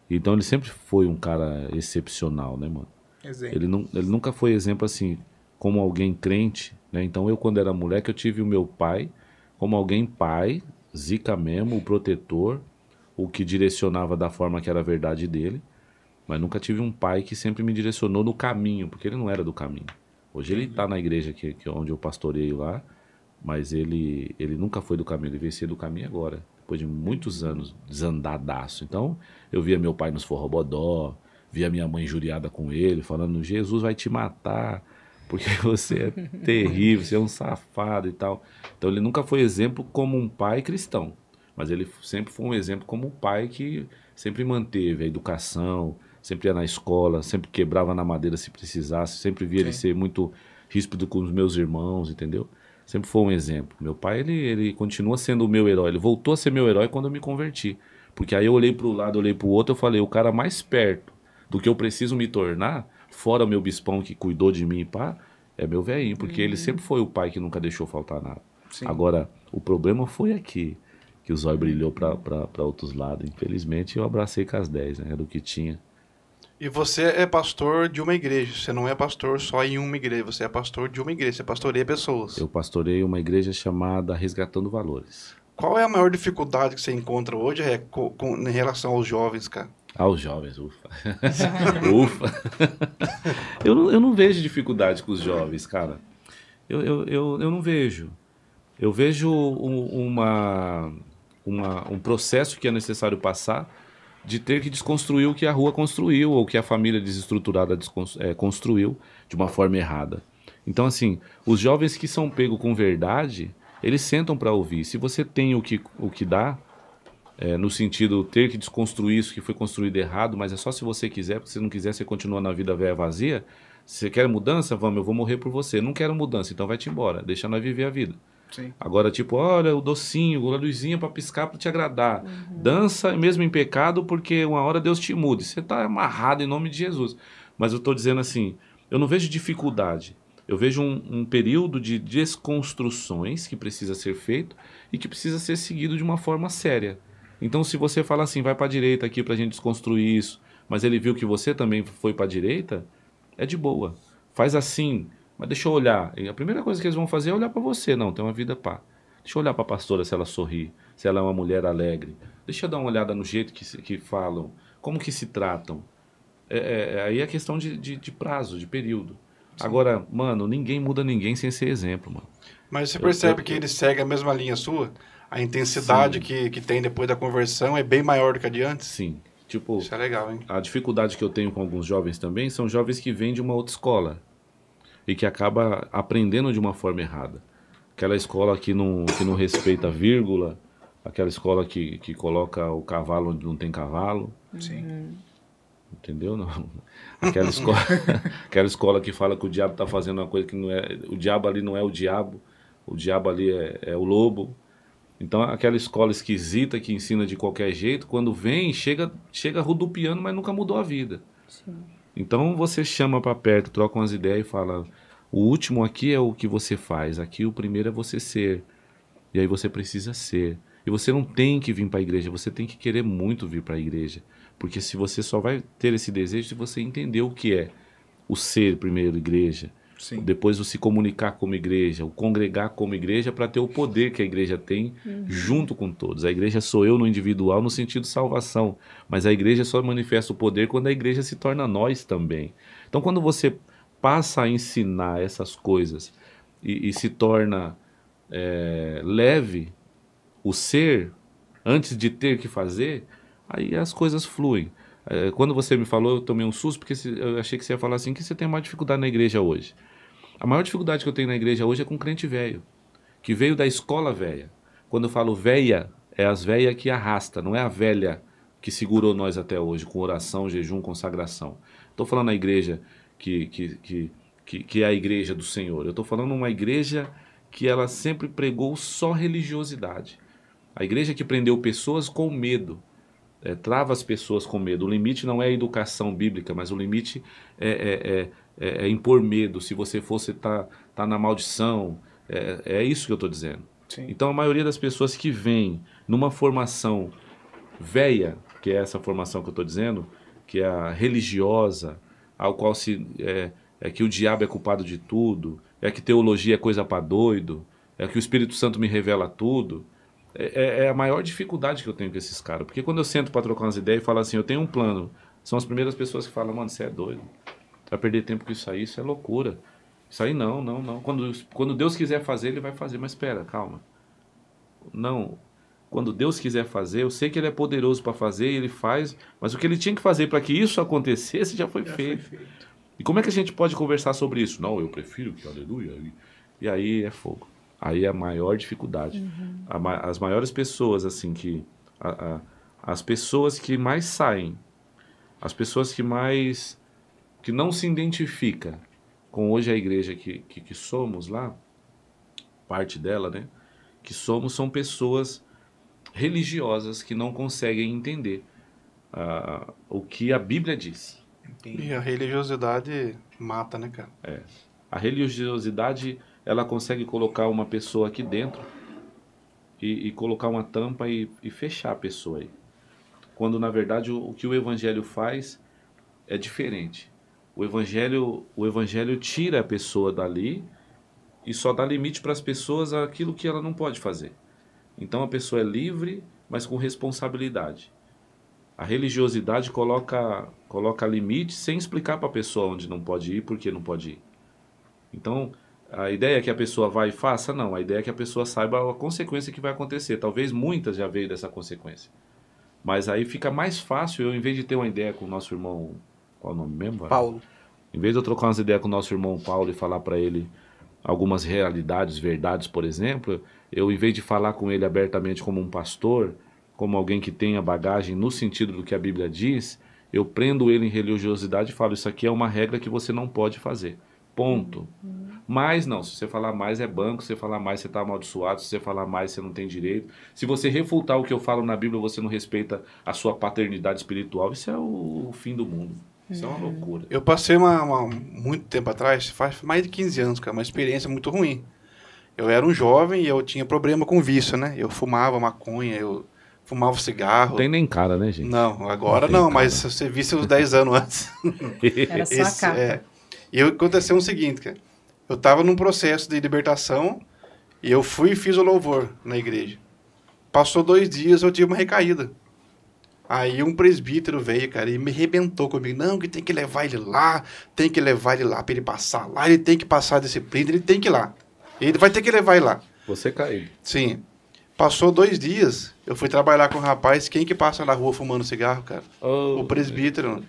Então ele sempre foi um cara excepcional, né, mano? Exemplo. Ele nunca foi exemplo assim, como alguém crente, né? Então eu, quando era moleque, eu tive o meu pai como alguém pai, zica mesmo, o protetor, o que direcionava da forma que era a verdade dele, mas nunca tive um pai que sempre me direcionou no caminho, porque ele não era do caminho. Hoje ele está na igreja que onde eu pastoreio lá, mas ele nunca foi do caminho, ele veio ser do caminho agora, depois de muitos anos desandadaço. Então eu via meu pai nos forrobodó, via minha mãe injuriada com ele, falando, Jesus vai te matar, porque você é terrível, você é um safado e tal. Então ele nunca foi exemplo como um pai cristão, mas ele sempre foi um exemplo como um pai que sempre manteve a educação, sempre ia na escola, sempre quebrava na madeira se precisasse, sempre via ele ser muito ríspido com os meus irmãos, entendeu? Sempre foi um exemplo. Meu pai, ele continua sendo o meu herói, ele voltou a ser meu herói quando eu me converti, porque aí eu olhei para o lado, olhei para o outro, eu falei, o cara mais perto do que eu preciso me tornar, fora o meu bispão que cuidou de mim, pá, é meu velhinho, porque ele sempre foi o pai que nunca deixou faltar nada. Sim. Agora, o problema foi aqui, que o zóio brilhou para outros lados. Infelizmente, eu abracei com as 10, né, do que tinha. E você é pastor de uma igreja, você não é pastor só em uma igreja, você é pastor de uma igreja, você pastoreia pessoas. Eu pastorei uma igreja chamada Resgatando Valores. Qual é a maior dificuldade que você encontra hoje, em relação aos jovens, cara? Aos jovens, ufa. Ufa. Eu não vejo dificuldade com os jovens, cara. Eu não vejo. Eu vejo um processo que é necessário passar de ter que desconstruir o que a rua construiu ou que a família desestruturada construiu de uma forma errada. Então, assim, os jovens que são pegos com verdade, eles sentam para ouvir. Se você tem o que dá, no sentido ter que desconstruir isso que foi construído errado, mas é só se você quiser, porque se não quiser você continua na vida velha vazia. Você quer mudança? Vamos, eu vou morrer por você. Não quero mudança, então vai-te embora, deixa nós viver a vida. Sim. Agora, tipo, olha o docinho, a luzinha para piscar, para te agradar. Dança mesmo em pecado, porque uma hora Deus te mude. Você está amarrado em nome de Jesus. Mas eu estou dizendo assim, eu não vejo dificuldade. Eu vejo um período de desconstruções que precisa ser feito e que precisa ser seguido de uma forma séria. Então, se você fala assim, vai para a direita aqui para a gente desconstruir isso, mas ele viu que você também foi para a direita, é de boa. Faz assim, mas deixa eu olhar. E a primeira coisa que eles vão fazer é olhar para você. Não, tem uma vida pá. Deixa eu olhar para a pastora se ela sorri, se ela é uma mulher alegre. Deixa eu dar uma olhada no jeito que falam, como que se tratam. Aí é questão de prazo, de período. Sim. Agora, mano, ninguém muda ninguém sem ser exemplo, mano. Mas você percebe que ele segue a mesma linha sua? A intensidade que tem depois da conversão é bem maior do que a de antes? Sim. Tipo, isso é legal, hein? A dificuldade que eu tenho com alguns jovens também são jovens que vêm de uma outra escola e que acaba aprendendo de uma forma errada. Aquela escola que não respeita a vírgula, aquela escola que coloca o cavalo onde não tem cavalo. Sim. Entendeu? Não. Aquela escola que fala que o diabo está fazendo uma coisa que não é... O diabo ali não é o diabo ali é o lobo. Então, aquela escola esquisita que ensina de qualquer jeito, quando vem, chega rodopiando, mas nunca mudou a vida. Sim. Então, você chama para perto, troca umas ideias e fala, o último aqui é o que você faz, aqui o primeiro é você ser. E aí você precisa ser. E você não tem que vir para a igreja, você tem que querer muito vir para a igreja. Porque se você só vai ter esse desejo se você entender o que é o ser primeiro igreja, sim, depois o se comunicar como igreja, o congregar como igreja para ter o poder que a igreja tem junto com todos. A igreja sou eu no individual no sentido de salvação, mas a igreja só manifesta o poder quando a igreja se torna nós também. Então quando você passa a ensinar essas coisas e se torna leve o ser antes de ter que fazer, aí as coisas fluem. Quando você me falou, eu tomei um susto, porque eu achei que você ia falar assim, que você tem mais dificuldade na igreja hoje. A maior dificuldade que eu tenho na igreja hoje é com crente velho, que veio da escola velha. Quando eu falo velha, é as velhas que arrasta, não é a velha que segurou nós até hoje, com oração, jejum, consagração. Estou falando a igreja que é a igreja do Senhor. Eu estou falando uma igreja que ela sempre pregou só religiosidade. A igreja que prendeu pessoas com medo. Trava as pessoas com medo. O limite não é a educação bíblica, mas o limite é impor medo. Se você fosse tá na maldição, é isso que eu estou dizendo. Sim. Então a maioria das pessoas que vem numa formação velha, que é essa formação que eu estou dizendo, que é a religiosa, ao qual que o diabo é culpado de tudo, que teologia é coisa para doido, que o Espírito Santo me revela tudo. É a maior dificuldade que eu tenho com esses caras. Porque quando eu sento para trocar umas ideias e falo assim, eu tenho um plano, são as primeiras pessoas que falam, mano, você é doido. Vai perder tempo com isso é loucura. Isso aí não. Quando Deus quiser fazer, Ele vai fazer. Mas espera, calma. Não. Quando Deus quiser fazer, eu sei que Ele é poderoso para fazer, Ele faz, mas o que Ele tinha que fazer para que isso acontecesse já foi feito. E como é que a gente pode conversar sobre isso? Não, eu prefiro que aleluia. E aí é fogo. Aí é a maior dificuldade. As maiores pessoas, assim, as pessoas que mais saem, as pessoas que não se identifica com hoje a igreja que somos lá, parte dela, né? Que são pessoas religiosas que não conseguem entender o que a Bíblia diz. E a religiosidade mata, né, cara? A religiosidade, ela consegue colocar uma pessoa aqui dentro e colocar uma tampa e fechar a pessoa aí. Quando, na verdade, o que o Evangelho faz é diferente. O Evangelho tira a pessoa dali e só dá limite para as pessoas aquilo que ela não pode fazer. Então, a pessoa é livre, mas com responsabilidade. A religiosidade coloca limite sem explicar para a pessoa onde não pode ir, por que não pode ir. Então, a ideia é que a pessoa vai e faça? Não, a ideia é que a pessoa saiba a consequência que vai acontecer. Talvez muitas já veio dessa consequência. Mas aí fica mais fácil, eu, em vez de ter uma ideia com o nosso irmão... Qual é o nome mesmo? Paulo. Em vez de eu trocar umas ideias com o nosso irmão Paulo e falar para ele algumas realidades, verdades, por exemplo, eu, em vez de falar com ele abertamente como um pastor, como alguém que tenha bagagem no sentido do que a Bíblia diz, eu prendo ele em religiosidade e falo, isso aqui é uma regra que você não pode fazer. Ponto. Mas não, se você falar mais é banco, se você falar mais você está amaldiçoado, se você falar mais você não tem direito. Se você refutar o que eu falo na Bíblia, você não respeita a sua paternidade espiritual, isso é o fim do mundo. Isso é uma loucura. Eu passei muito tempo atrás, faz mais de 15 anos, cara, uma experiência muito ruim. Eu era um jovem e eu tinha problema com vício, né? Eu fumava maconha, eu fumava cigarro. Não tem nem cara, né, gente? Não, agora não, mas se você visse uns 10 anos antes. Era só a capa. E aconteceu o seguinte, cara. Eu estava num processo de libertação e eu fui e fiz o louvor na igreja. Passou 2 dias, eu tive uma recaída. Aí um presbítero veio, cara, e me arrebentou comigo. Não, que tem que levar ele lá, para ele passar lá, ele tem que passar a disciplina, ele tem que ir lá. Ele vai ter que levar ele lá. Você caiu. Sim. Passou 2 dias, eu fui trabalhar com um rapaz, quem que passa na rua fumando cigarro, cara? O presbítero.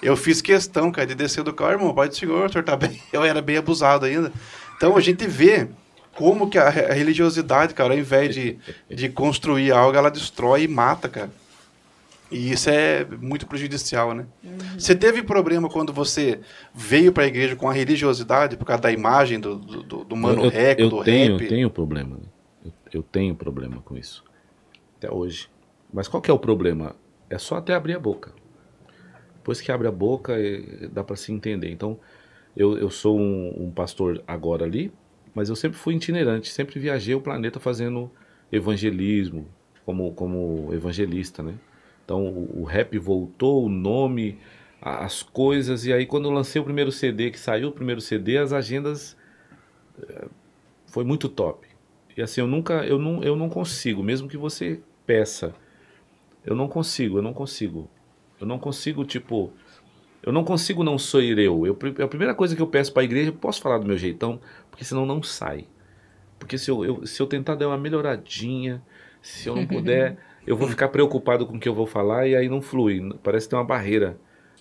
Eu fiz questão, cara, de descer do carro, irmão, pai do senhor, o senhor tá bem? Eu era bem abusado ainda. Então a gente vê como que a religiosidade, cara, ao invés de construir algo, ela destrói e mata, cara. E isso é muito prejudicial, né? Você teve problema quando você veio para a igreja com a religiosidade, por causa da imagem do Mano Reco, do rap? Eu tenho problema. Eu tenho problema com isso. Até hoje. Mas qual que é o problema? É só até abrir a boca. Depois que abre a boca, dá para se entender. Então, eu sou um pastor agora ali, mas eu sempre fui itinerante. Sempre viajei o planeta fazendo evangelismo, como evangelista, né? Então o rap voltou, o nome, as coisas, e aí quando eu lancei o primeiro CD, que saiu o primeiro CD, as agendas foi muito top. E assim, eu não consigo, mesmo que você peça, eu não consigo, tipo, eu não consigo não sou eu. A primeira coisa que eu peço para a igreja, eu posso falar do meu jeitão, porque senão não sai. Porque se eu tentar dar uma melhoradinha, se eu não puder... eu vou ficar preocupado com o que eu vou falar e aí não flui, parece ter uma barreira.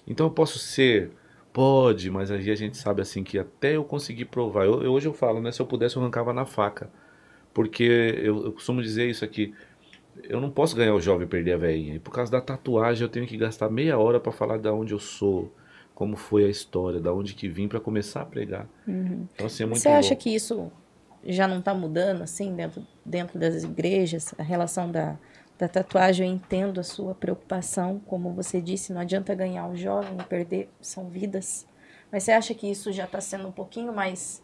Então eu posso ser, pode, mas aí a gente sabe assim que até eu conseguir provar, hoje eu falo, né, se eu pudesse eu arrancava na faca, porque eu costumo dizer isso aqui, eu não posso ganhar o jovem e perder a velhinha, e por causa da tatuagem eu tenho que gastar meia hora para falar de onde eu sou, como foi a história, da onde que vim para começar a pregar. Então assim, é muito Você acha bom. que isso já não está mudando assim dentro das igrejas, a relação da tatuagem? Eu entendo a sua preocupação, como você disse, não adianta ganhar o jovem e perder, são vidas. Mas você acha que isso já está sendo um pouquinho mais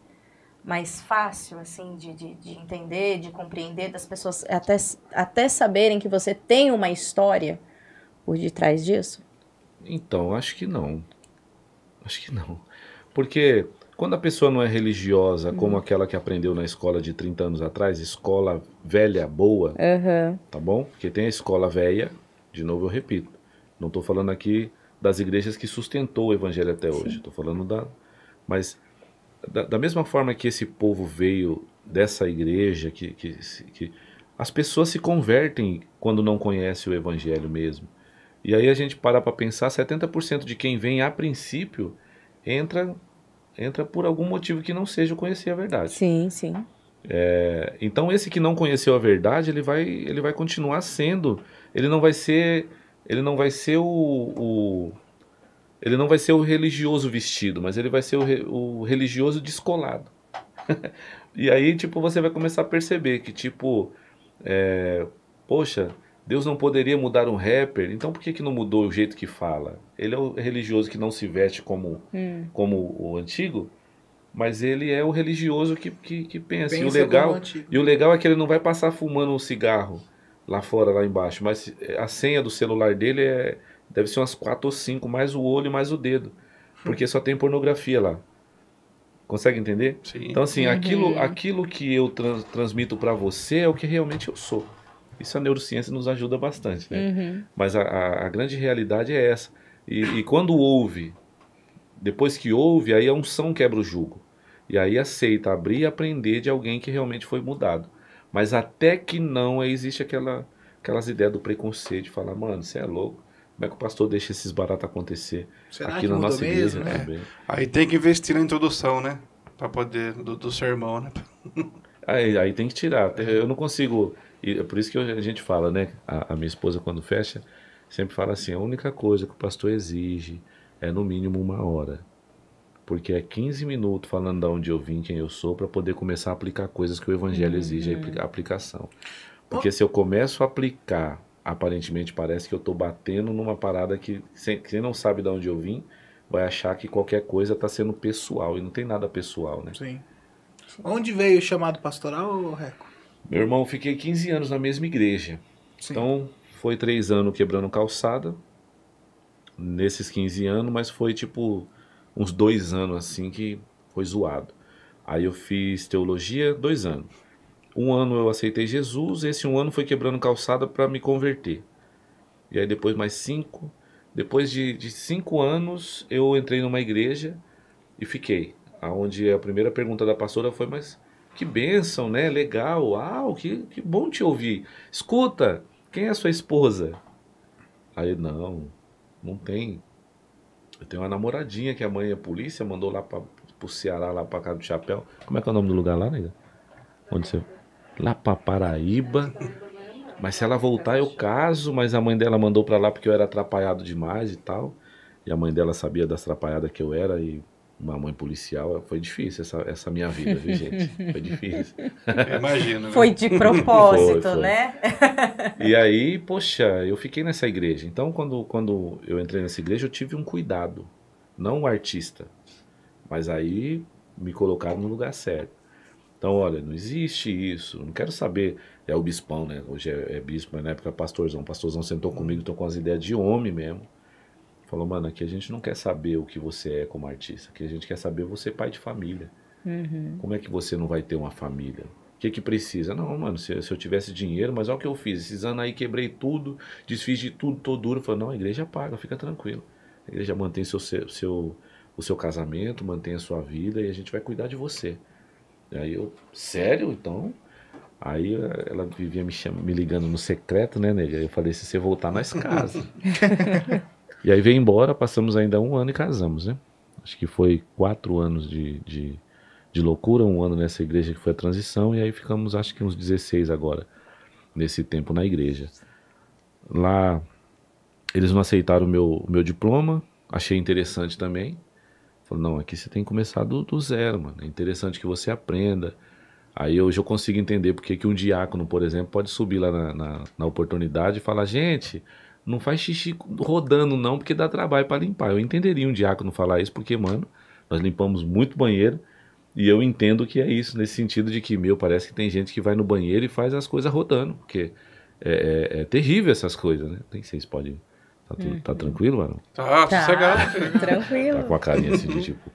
fácil, assim, de entender, de compreender, das pessoas até saberem que você tem uma história por detrás disso? Então, acho que não. Porque quando a pessoa não é religiosa, como aquela que aprendeu na escola de 30 anos atrás, escola velha, boa, tá bom? Porque tem a escola velha, de novo eu repito, não estou falando aqui das igrejas que sustentou o evangelho até hoje, estou falando mas da mesma forma que esse povo veio dessa igreja, que as pessoas se convertem quando não conhecem o evangelho mesmo. E aí a gente para pensar, 70% de quem vem a princípio entra por algum motivo que não seja conhecer a verdade. Sim. Então esse que não conheceu a verdade, ele vai continuar sendo, ele não vai ser o religioso vestido, mas ele vai ser o religioso descolado. E aí, tipo, você vai começar a perceber que, tipo, poxa, Deus não poderia mudar um rapper, então por que não mudou o jeito que fala? Ele é o religioso que não se veste como o antigo, mas ele é o religioso que pensa. E o legal é que ele não vai passar fumando um cigarro lá fora, lá embaixo, mas a senha do celular dele deve ser umas 4 ou 5, mais o olho, mais o dedo, porque só tem pornografia lá. Consegue entender? Sim. Então assim, aquilo que eu transmito para você é o que realmente eu sou. Isso a neurociência nos ajuda bastante, né? Mas a grande realidade é essa. E quando ouve, depois que ouve, aí a unção quebra o jugo. E aí aceita abrir e aprender de alguém que realmente foi mudado. Mas até que não, existe aquelas ideias do preconceito, de falar, mano, você é louco. Como é que o pastor deixa esses baratos acontecer aqui na nossa igreja também? Aí tem que investir na introdução, né? Para poder, do sermão, né? Aí tem que tirar. Eu não consigo... E é por isso que a gente fala, né? A minha esposa, quando fecha, sempre fala assim, a única coisa que o pastor exige é no mínimo 1 hora. Porque é 15 minutos falando de onde eu vim, quem eu sou, para poder começar a aplicar coisas que o evangelho exige a aplicação. Porque se eu começo a aplicar, aparentemente parece que eu estou batendo numa parada que quem não sabe de onde eu vim, vai achar que qualquer coisa está sendo pessoal. E não tem nada pessoal, né? Sim. Onde veio o chamado pastoral, Reco? Meu irmão, fiquei 15 anos na mesma igreja. Sim. Então, foi 3 anos quebrando calçada, nesses 15 anos, mas foi tipo uns 2 anos assim que foi zoado. Aí eu fiz teologia 2 anos. 1 ano eu aceitei Jesus, esse 1 ano foi quebrando calçada para me converter. E aí depois mais 5. Depois de 5 anos eu entrei numa igreja e fiquei. Onde a primeira pergunta da pastora foi, mas que bênção, né? Legal, uau, que bom te ouvir. Escuta, quem é a sua esposa? Aí, não tem. Eu tenho uma namoradinha que a mãe é polícia, mandou lá pro Ceará, lá pra casa do Chapéu. Como é que é o nome do lugar lá, nega? Onde você... Lá pra Paraíba. Mas se ela voltar eu caso, mas a mãe dela mandou pra lá porque eu era atrapalhado demais e tal. E a mãe dela sabia das atrapalhadas que eu era e uma mãe policial. Foi difícil essa minha vida, viu, gente? Foi difícil. Imagino. Né? Foi de propósito, foi. Né? E aí, poxa, eu fiquei nessa igreja. Então, quando eu entrei nessa igreja, eu tive um cuidado. Não o artista. Mas aí me colocaram no lugar certo. Então, olha, não existe isso. Não quero saber. É o bispão, né? Hoje é bispo, mas na época é pastorzão. O pastorzão sentou comigo, tô com as ideias de homem mesmo. Falou, mano, aqui a gente não quer saber o que você é como artista. Aqui a gente quer saber você pai de família. Uhum. Como é que você não vai ter uma família? O que precisa? Não, mano, se eu tivesse dinheiro, mas olha o que eu fiz. Esses anos aí quebrei tudo, desfiz de tudo, tô duro. Falei, não, a igreja paga, fica tranquilo. A igreja mantém o seu casamento, mantém a sua vida e a gente vai cuidar de você. E aí eu, sério? Então... Aí ela vivia me ligando no secreto, né, nega? Eu falei, se você voltar, nós casa. E aí veio embora, passamos ainda 1 ano e casamos, né? Acho que foi 4 anos de loucura, 1 ano nessa igreja que foi a transição, e aí ficamos acho que uns 16 agora, nesse tempo na igreja. Lá, eles não aceitaram o meu diploma, achei interessante também. Falei, não, aqui você tem que começar do zero, mano. É interessante que você aprenda. Aí hoje eu consigo entender porque que um diácono, por exemplo, pode subir lá na oportunidade e falar, gente, não faz xixi rodando não, porque dá trabalho para limpar. Eu entenderia um diácono falar isso, porque, mano, nós limpamos muito banheiro e eu entendo que é isso, nesse sentido de que, parece que tem gente que vai no banheiro e faz as coisas rodando, porque é terrível essas coisas, né? Nem sei se pode... Tá tranquilo, mano? Tá, sossegado. Tranquilo. Tá com a carinha assim de tipo...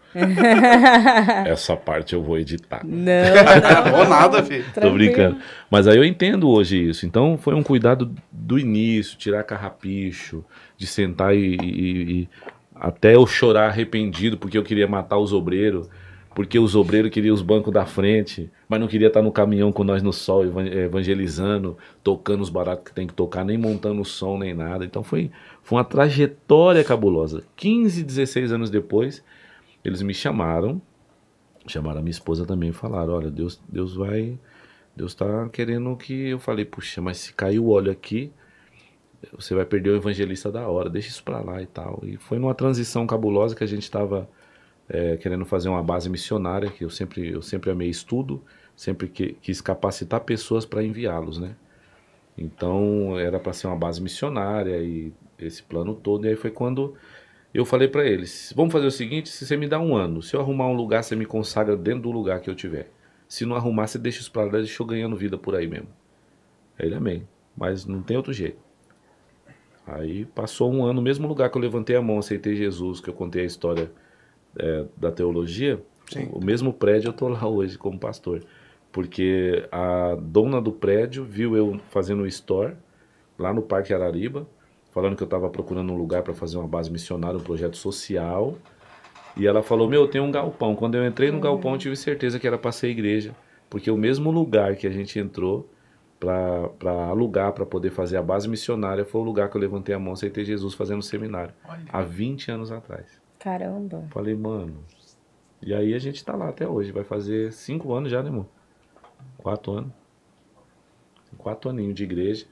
essa parte eu vou editar. Não vou nada, filho. Tô brincando. Mas aí eu entendo hoje isso. Então foi um cuidado do início, tirar carrapicho, de sentar e até eu chorar arrependido porque eu queria matar os obreiros, porque os obreiros queriam os bancos da frente, mas não queria estar no caminhão com nós no sol, evangelizando, tocando os baratos que tem que tocar, nem montando o som, nem nada. Então foi uma trajetória cabulosa. 15, 16 anos depois, eles me chamaram a minha esposa também e falaram, olha, Deus tá querendo que... Eu falei, puxa, mas se cair o óleo aqui, você vai perder o evangelista da hora, deixa isso pra lá e tal. E foi numa transição cabulosa que a gente estava querendo fazer uma base missionária, que eu sempre amei estudo, sempre quis capacitar pessoas para enviá-los, né? Então era para ser uma base missionária e esse plano todo. E aí foi quando eu falei para eles, vamos fazer o seguinte, se você me dá 1 ano, se eu arrumar um lugar, você me consagra dentro do lugar que eu tiver. Se não arrumar, você deixa isso pra lá, deixa eu ganhando vida por aí mesmo. Aí ele, amém. Mas não tem outro jeito. Aí passou 1 ano, no mesmo lugar que eu levantei a mão, aceitei Jesus, que eu contei a história da teologia, o mesmo prédio eu tô lá hoje como pastor. Porque a dona do prédio viu eu fazendo um store lá no Parque Arariba, falando que eu estava procurando um lugar para fazer uma base missionária, um projeto social. E ela falou, tem um galpão. Quando eu entrei no galpão, eu tive certeza que era para ser igreja. Porque o mesmo lugar que a gente entrou para alugar, para poder fazer a base missionária, foi o lugar que eu levantei a mão, aceitei Jesus fazendo seminário. Olha. Há 20 anos atrás. Caramba. Falei, mano... E aí a gente tá lá até hoje. Vai fazer 5 anos já, né, amor? 4 anos. 4 aninhos de igreja.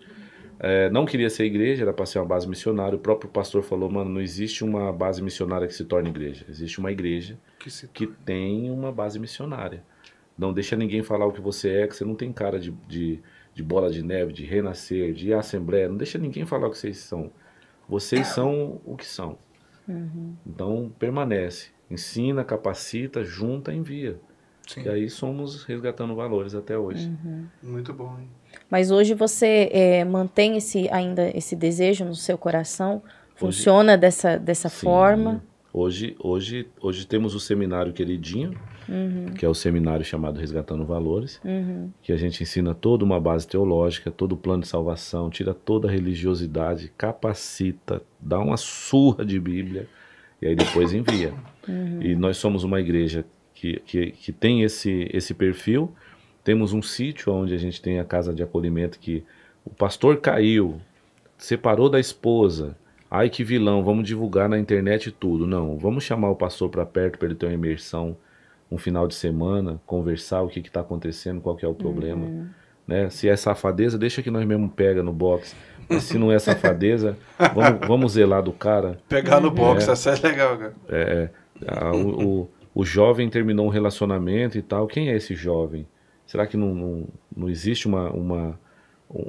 Não queria ser igreja, era para ser uma base missionária. O próprio pastor falou, mano, não existe uma base missionária que se torne igreja. Existe uma igreja que tem uma base missionária. Não deixa ninguém falar o que você é, que você não tem cara de bola de neve, de renascer, de assembleia. Não deixa ninguém falar o que vocês são. Vocês são o que são. Uhum. Então, permanece. Ensina, capacita, junta, envia. Sim. E aí somos resgatando valores até hoje. Uhum. Muito bom, hein? Mas hoje você mantém ainda esse desejo no seu coração? Funciona dessa forma? Hoje temos o seminário Queridinho, que é o seminário chamado Resgatando Valores, que a gente ensina toda uma base teológica, todo o plano de salvação, tira toda a religiosidade, capacita, dá uma surra de Bíblia e aí depois envia. E nós somos uma igreja que tem esse perfil. Temos um sítio onde a gente tem a casa de acolhimento que o pastor caiu, separou da esposa. Ai, que vilão, vamos divulgar na internet tudo. Não, vamos chamar o pastor para perto para ele ter uma imersão, um final de semana, conversar o que está acontecendo, qual que é o problema. Né? Se é safadeza, deixa que nós mesmo pega no box. Mas se não é safadeza, vamos zelar do cara. Pegar no box, essa é legal, cara. O jovem terminou um relacionamento e tal. Quem é esse jovem? Será que não existe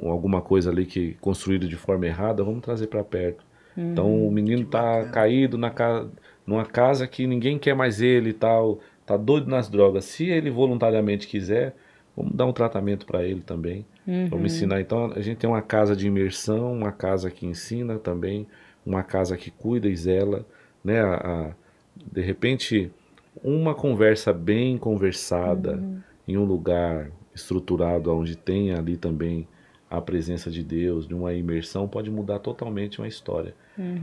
alguma coisa ali que construída de forma errada? Vamos trazer para perto. Então o menino tá caído numa casa que ninguém quer mais ele e tal, tá doido nas drogas. Se ele voluntariamente quiser, vamos dar um tratamento para ele também. Vamos ensinar. Então a gente tem uma casa de imersão, uma casa que ensina também, uma casa que cuida e zela, né? De repente, uma conversa bem conversada em um lugar estruturado, onde tem ali também a presença de Deus, de uma imersão, pode mudar totalmente uma história.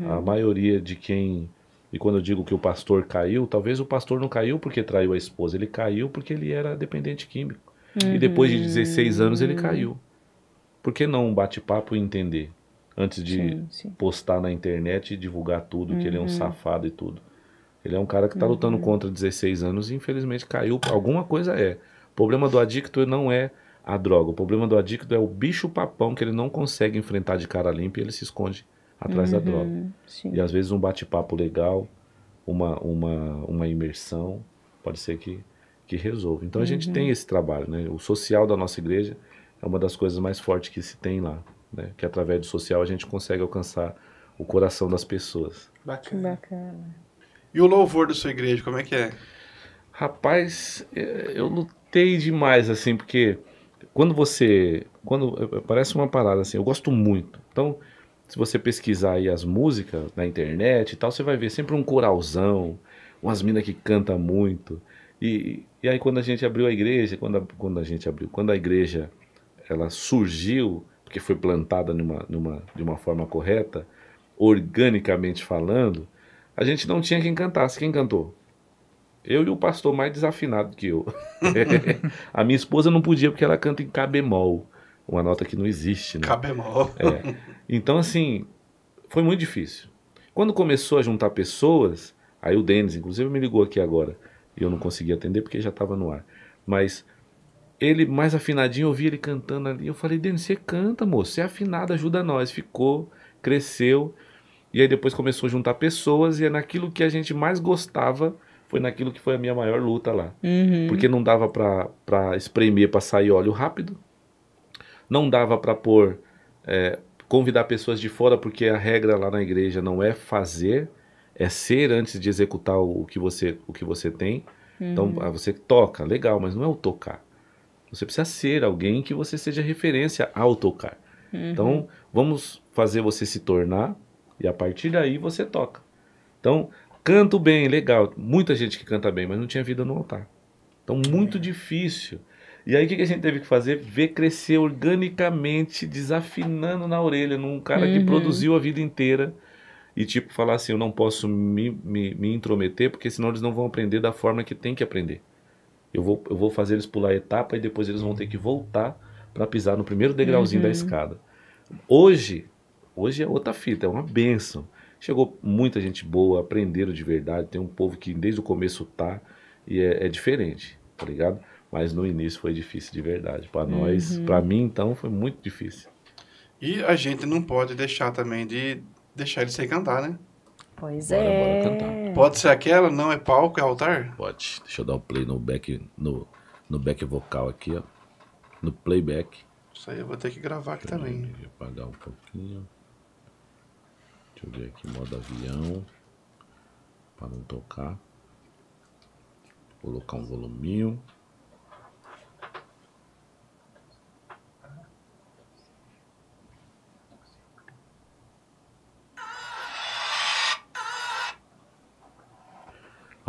A maioria de quem... E quando eu digo que o pastor caiu, talvez o pastor não caiu porque traiu a esposa, ele caiu porque ele era dependente químico. E depois de 16 anos ele caiu. Por que não um bate-papo e entender? Antes de postar na internet e divulgar tudo, que ele é um safado e tudo. Ele é um cara que está lutando contra 16 anos e infelizmente caiu. Alguma coisa é. O problema do adicto não é a droga. O problema do adicto é o bicho-papão que ele não consegue enfrentar de cara limpa e ele se esconde atrás da droga. E às vezes um bate-papo legal, uma imersão, pode ser que resolva. Então a gente tem esse trabalho, né? O social da nossa igreja é uma das coisas mais fortes que se tem lá, né? Que através do social a gente consegue alcançar o coração das pessoas. Bacana. E o louvor da sua igreja, como é que é? Rapaz, eu lutei demais, assim, porque parece uma parada assim, eu gosto muito. Então, se você pesquisar aí as músicas na internet e tal, você vai ver sempre um coralzão, umas minas que cantam muito. E aí quando a gente abriu a igreja, quando a igreja ela surgiu, porque foi plantada de uma forma correta, organicamente falando, a gente não tinha quem cantasse. Quem cantou? Eu e o pastor mais desafinado que eu. A minha esposa não podia porque ela canta em Cá bemol, uma nota que não existe, né? Cá bemol. Então, assim, foi muito difícil. Quando começou a juntar pessoas, aí o Denis, inclusive, me ligou aqui agora, e eu não consegui atender porque já estava no ar. Mas ele, mais afinadinho, eu ouvi ele cantando ali. Eu falei, Denis, você canta, moço, você é afinado, ajuda nós. Ficou, cresceu, e aí depois começou a juntar pessoas, e é naquilo que a gente mais gostava, foi naquilo que foi a minha maior luta lá. Porque não dava para espremer, para sair óleo rápido. Não dava para convidar pessoas de fora, porque a regra lá na igreja não é fazer, é ser antes de executar o que você tem. Então, você toca, legal, mas não é o tocar. Você precisa ser alguém que você seja referência ao tocar. Então, vamos fazer você se tornar, e a partir daí você toca. Então, canto bem, legal. Muita gente que canta bem, mas não tinha vida no altar. Então, muito difícil. E aí, o que a gente teve que fazer? Ver crescer organicamente, desafinando na orelha, num cara que produziu a vida inteira. E, tipo, falar assim, eu não posso me intrometer, porque senão eles não vão aprender da forma que tem que aprender. Eu vou fazer eles pular a etapa e depois eles vão ter que voltar para pisar no primeiro degrauzinho da escada. Hoje é outra fita, é uma bênção. Chegou muita gente boa, aprenderam de verdade, tem um povo que desde o começo e é diferente, tá ligado? Mas no início foi difícil de verdade. Para nós, para mim então, foi muito difícil. E a gente não pode deixar também de deixar ele sem cantar, né? Pois Bora cantar. Pode ser aquela, não é palco, é altar? Pode. Deixa eu dar um play no back vocal aqui, ó. No playback. Isso aí eu vou ter que gravar aqui também. Deixa eu apagar um pouquinho. Deixa eu ver aqui, modo avião. Para não tocar. Vou colocar um voluminho.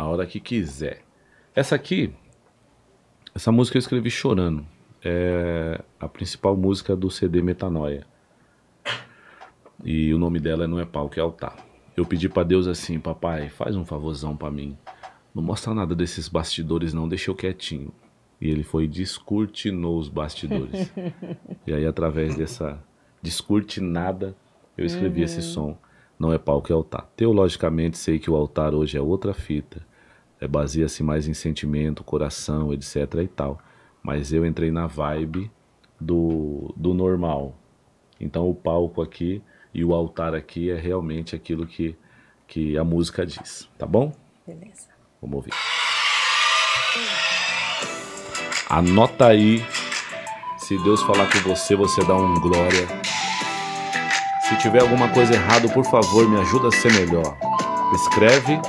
a hora que quiser. Essa música eu escrevi chorando. É a principal música do CD Metanoia. E o nome dela Não é Palco, é Altar. Eu pedi pra Deus assim: papai, faz um favorzão pra mim. Não mostra nada desses bastidores não, deixa eu quietinho. E ele foi e descortinou os bastidores. E aí, através dessa descortinada, eu escrevi esse som. Não é palco, é altar. Teologicamente, sei que o altar hoje é outra fita. Baseia-se mais em sentimento, coração, etc. e tal. Mas eu entrei na vibe do normal. Então, o palco aqui e o altar aqui é realmente aquilo que a música diz. Tá bom? Beleza. Vamos ouvir. Anota aí. Se Deus falar com você, você dá um glória. Se tiver alguma coisa errada, por favor, me ajuda a ser melhor. Escreve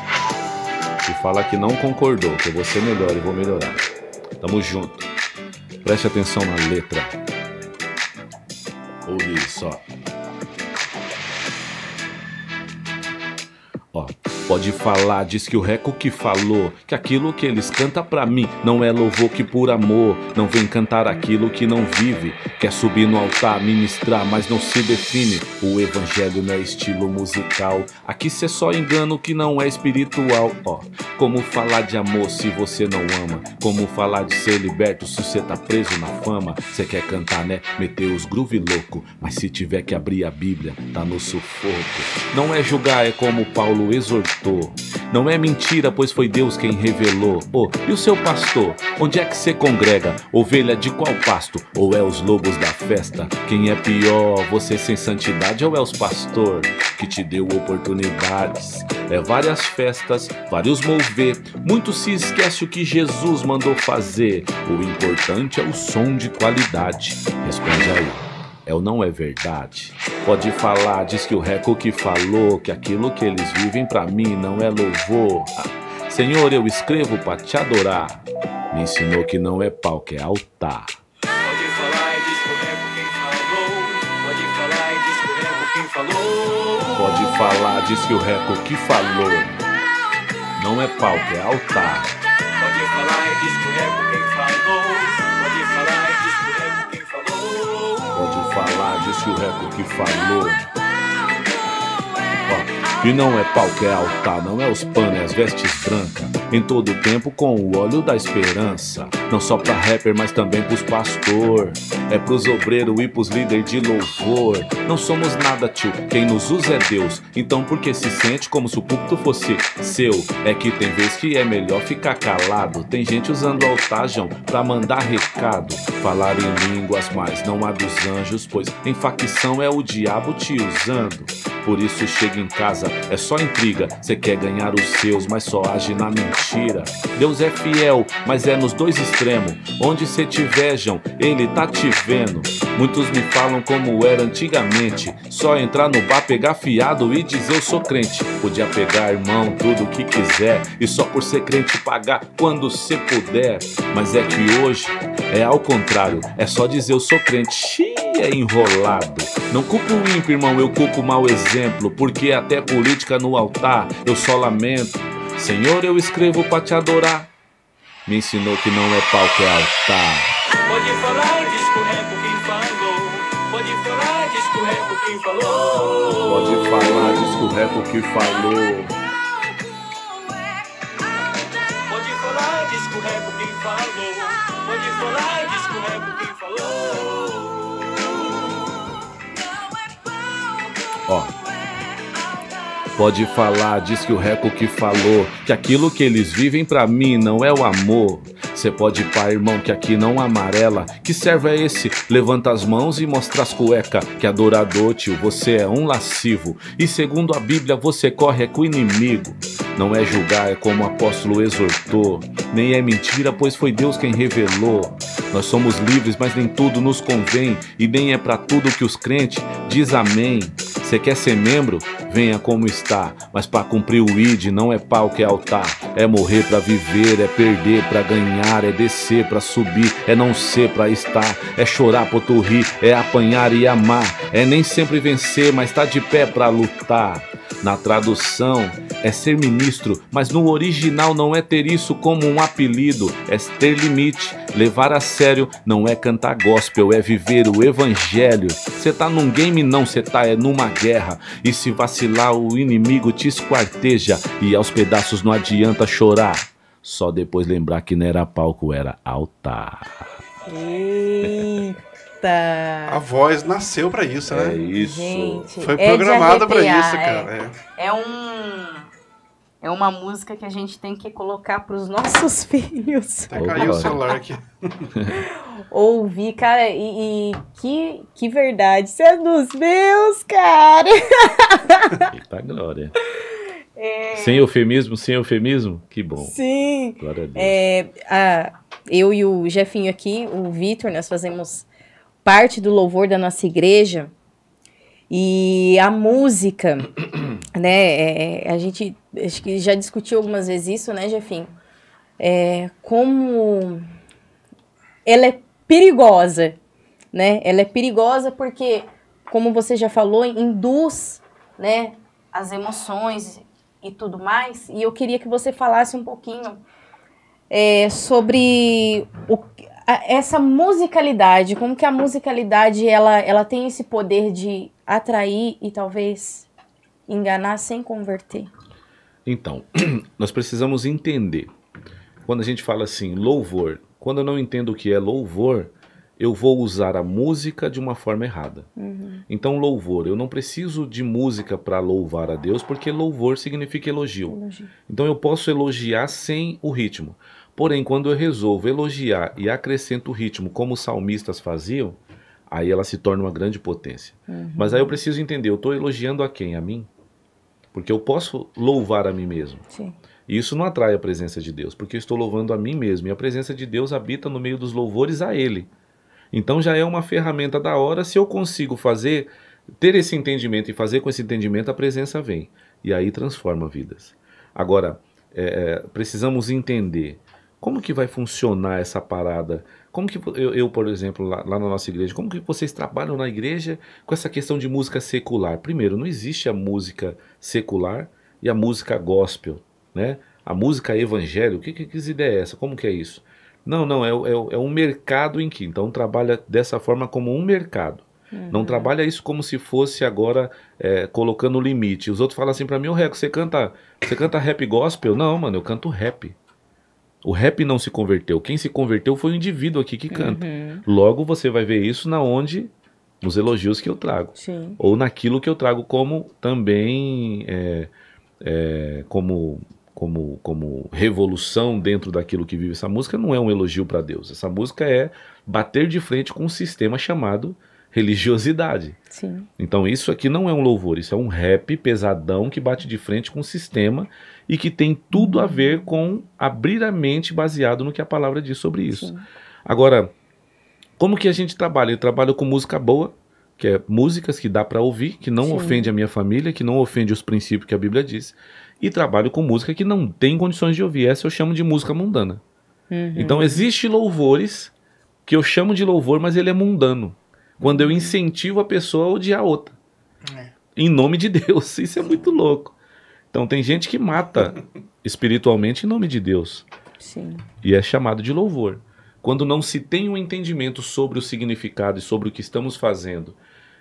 e fala que não concordou, que eu vou ser melhor e vou melhorar. Tamo junto. Preste atenção na letra. Ouve só. Ó, pode falar, diz que o Reco que falou, que aquilo que eles cantam pra mim não é louvor que por amor, não vem cantar aquilo que não vive, quer subir no altar, ministrar, mas não se define, o evangelho não é estilo musical, aqui cê só engano que não é espiritual, ó, como falar de amor se você não ama, como falar de ser liberto se cê tá preso na fama, cê quer cantar né, meter os groove louco, mas se tiver que abrir a Bíblia, tá no sufoco, não é julgar, é como Paulo exortou. Não é mentira, pois foi Deus quem revelou. Oh, e o seu pastor? Onde é que você congrega? Ovelha de qual pasto? Ou é os lobos da festa? Quem é pior, você sem santidade ou é os pastor que te deu oportunidades? É várias festas, vários mover. Muito se esquece o que Jesus mandou fazer. O importante é o som de qualidade. Responde aí. É ou não é verdade? Pode falar, diz que o Reco que falou, que aquilo que eles vivem pra mim não é louvor. Senhor, eu escrevo pra te adorar. Me ensinou que não é pau, que é altar. Pode falar e diz que o Reco quem falou. Pode falar e diz que o Reco quem falou. Pode falar, diz que o Reco que falou. Não é pau, que é altar. Pode falar e diz que o Reco quem falou. Pode falar e diz que o Reco quem falou. Pode falar, disse o Reco que falou. Ó, e não é pau que é altar, não é os panos, é as vestes brancas. Em todo tempo com o óleo da esperança. Não só pra rapper, mas também pros pastor. É pros obreiros e pros líderes de louvor. Não somos nada, tio, quem nos usa é Deus. Então por que se sente como se o púlpito fosse seu? É que tem vez que é melhor ficar calado. Tem gente usando o altar, João, pra mandar recado. Falar em línguas, mas não há dos anjos, pois em facção é o diabo te usando. Por isso chega em casa, é só intriga. Cê quer ganhar os seus, mas só age na mentira. Deus é fiel, mas é nos dois extremos. Onde cê te vejam, ele tá te vendo. Muitos me falam como era antigamente. Só entrar no bar, pegar fiado e dizer eu sou crente. Podia pegar, irmão, tudo que quiser. E só por ser crente pagar quando cê puder. Mas é que hoje é ao contrário. É só dizer eu sou crente. Xiii, é enrolado. Não culpo o ímpio, irmão, eu culpo o mau exemplo. Porque até política no altar eu só lamento. Senhor, eu escrevo pra te adorar. Me ensinou que não é pau, que é altar. Pode falar e diz que o Reco quem falou. Pode falar e diz que o Reco quem falou. Pode falar, diz que o Reco que falou. Pode falar e diz que o Reco quem falou. Pode falar e diz que o Reco quem falou. Ó. Pode falar, diz que o Reco que falou, que aquilo que eles vivem pra mim não é o amor. Cê pode ir pá, irmão, que aqui não amarela. Que serve é esse? Levanta as mãos e mostra as cueca. Que adorador, tio, você é um lascivo. E segundo a Bíblia, você corre com o inimigo. Não é julgar, é como o apóstolo exortou. Nem é mentira, pois foi Deus quem revelou. Nós somos livres, mas nem tudo nos convém. E nem é pra tudo que os crentes diz amém. Cê quer ser membro? Venha como está. Mas pra cumprir o ID não é pau que é altar. É morrer pra viver, é perder pra ganhar, é descer pra subir, é não ser pra estar, é chorar pra tu rir, é apanhar e amar, é nem sempre vencer, mas tá de pé pra lutar. Na tradução é ser ministro, mas no original não é ter isso como um apelido, é ter limite. Levar a sério não é cantar gospel, é viver o evangelho. Cê tá num game não, cê tá numa guerra. E se vacilar o inimigo te esquarteja, e aos pedaços não adianta chorar. Só depois lembrar que não era palco, era altar. Eita! A voz nasceu pra isso, né? É isso. Gente, foi programada pra arrepiar, isso, cara. É uma música que a gente tem que colocar pros nossos filhos. Até caiu o celular aqui. Ouvir, cara, e que verdade. Você é dos meus, cara. Eita glória. Sem eufemismo, sem eufemismo? Que bom. Sim. Glória a Deus. Eu e o Jefinho aqui, o Vitor, nós fazemos parte do louvor da nossa igreja. E a música, né, a gente acho que já discutiu algumas vezes isso, né, Jefinho? Como ela é perigosa, né? Ela é perigosa porque, como você já falou, induz, né, as emoções e tudo mais. E eu queria que você falasse um pouquinho sobre essa musicalidade, como que a musicalidade ela tem esse poder de atrair e talvez enganar sem converter. Então, nós precisamos entender. Quando a gente fala assim, louvor, quando eu não entendo o que é louvor, eu vou usar a música de uma forma errada. Uhum. Então, louvor, eu não preciso de música para louvar a Deus, porque louvor significa elogio. Então, eu posso elogiar sem o ritmo. Porém, quando eu resolvo elogiar e acrescento o ritmo, como os salmistas faziam, aí ela se torna uma grande potência. Uhum. Mas aí eu preciso entender, eu estou elogiando a quem? A mim? Porque eu posso louvar a mim mesmo. Sim. E isso não atrai a presença de Deus, porque eu estou louvando a mim mesmo. E a presença de Deus habita no meio dos louvores a Ele. Então já é uma ferramenta da hora, se eu consigo ter esse entendimento e fazer com esse entendimento, a presença vem. E aí transforma vidas. Agora, precisamos entender como que vai funcionar essa parada. Como que eu por exemplo, lá na nossa igreja, como que vocês trabalham na igreja com essa questão de música secular? Primeiro, não existe a música secular e a música gospel, né? A música evangelho, que ideia é essa? Como que é isso? Não, é um mercado em que, então trabalha dessa forma como um mercado. Uhum. Não trabalha isso como se fosse agora colocando limite. Os outros falam assim pra mim, Reco, você canta rap gospel? Não, mano, eu canto rap. O rap não se converteu. Quem se converteu foi o indivíduo aqui que canta. Uhum. Logo você vai ver isso nos elogios que eu trago. Sim. Ou naquilo que eu trago como também como revolução dentro daquilo que vive essa música. Não é um elogio para Deus. Essa música é bater de frente com um sistema chamado religiosidade. Sim. Então isso aqui não é um louvor, isso é um rap pesadão que bate de frente com o sistema e que tem tudo a ver com abrir a mente baseado no que a palavra diz sobre isso. Sim. Agora, como que a gente trabalha? Eu trabalho com música boa, que é músicas que dá para ouvir, que não ofende a minha família, que não ofende os princípios que a Bíblia diz, e trabalho com música que não tem condições de ouvir. Essa eu chamo de música mundana. Uhum. Então existem louvores que eu chamo de louvor, mas ele é mundano. Quando eu incentivo a pessoa a odiar a outra. Em nome de Deus. Isso é muito louco. Então tem gente que mata espiritualmente em nome de Deus. Sim. E é chamado de louvor. Quando não se tem um entendimento sobre o significado e sobre o que estamos fazendo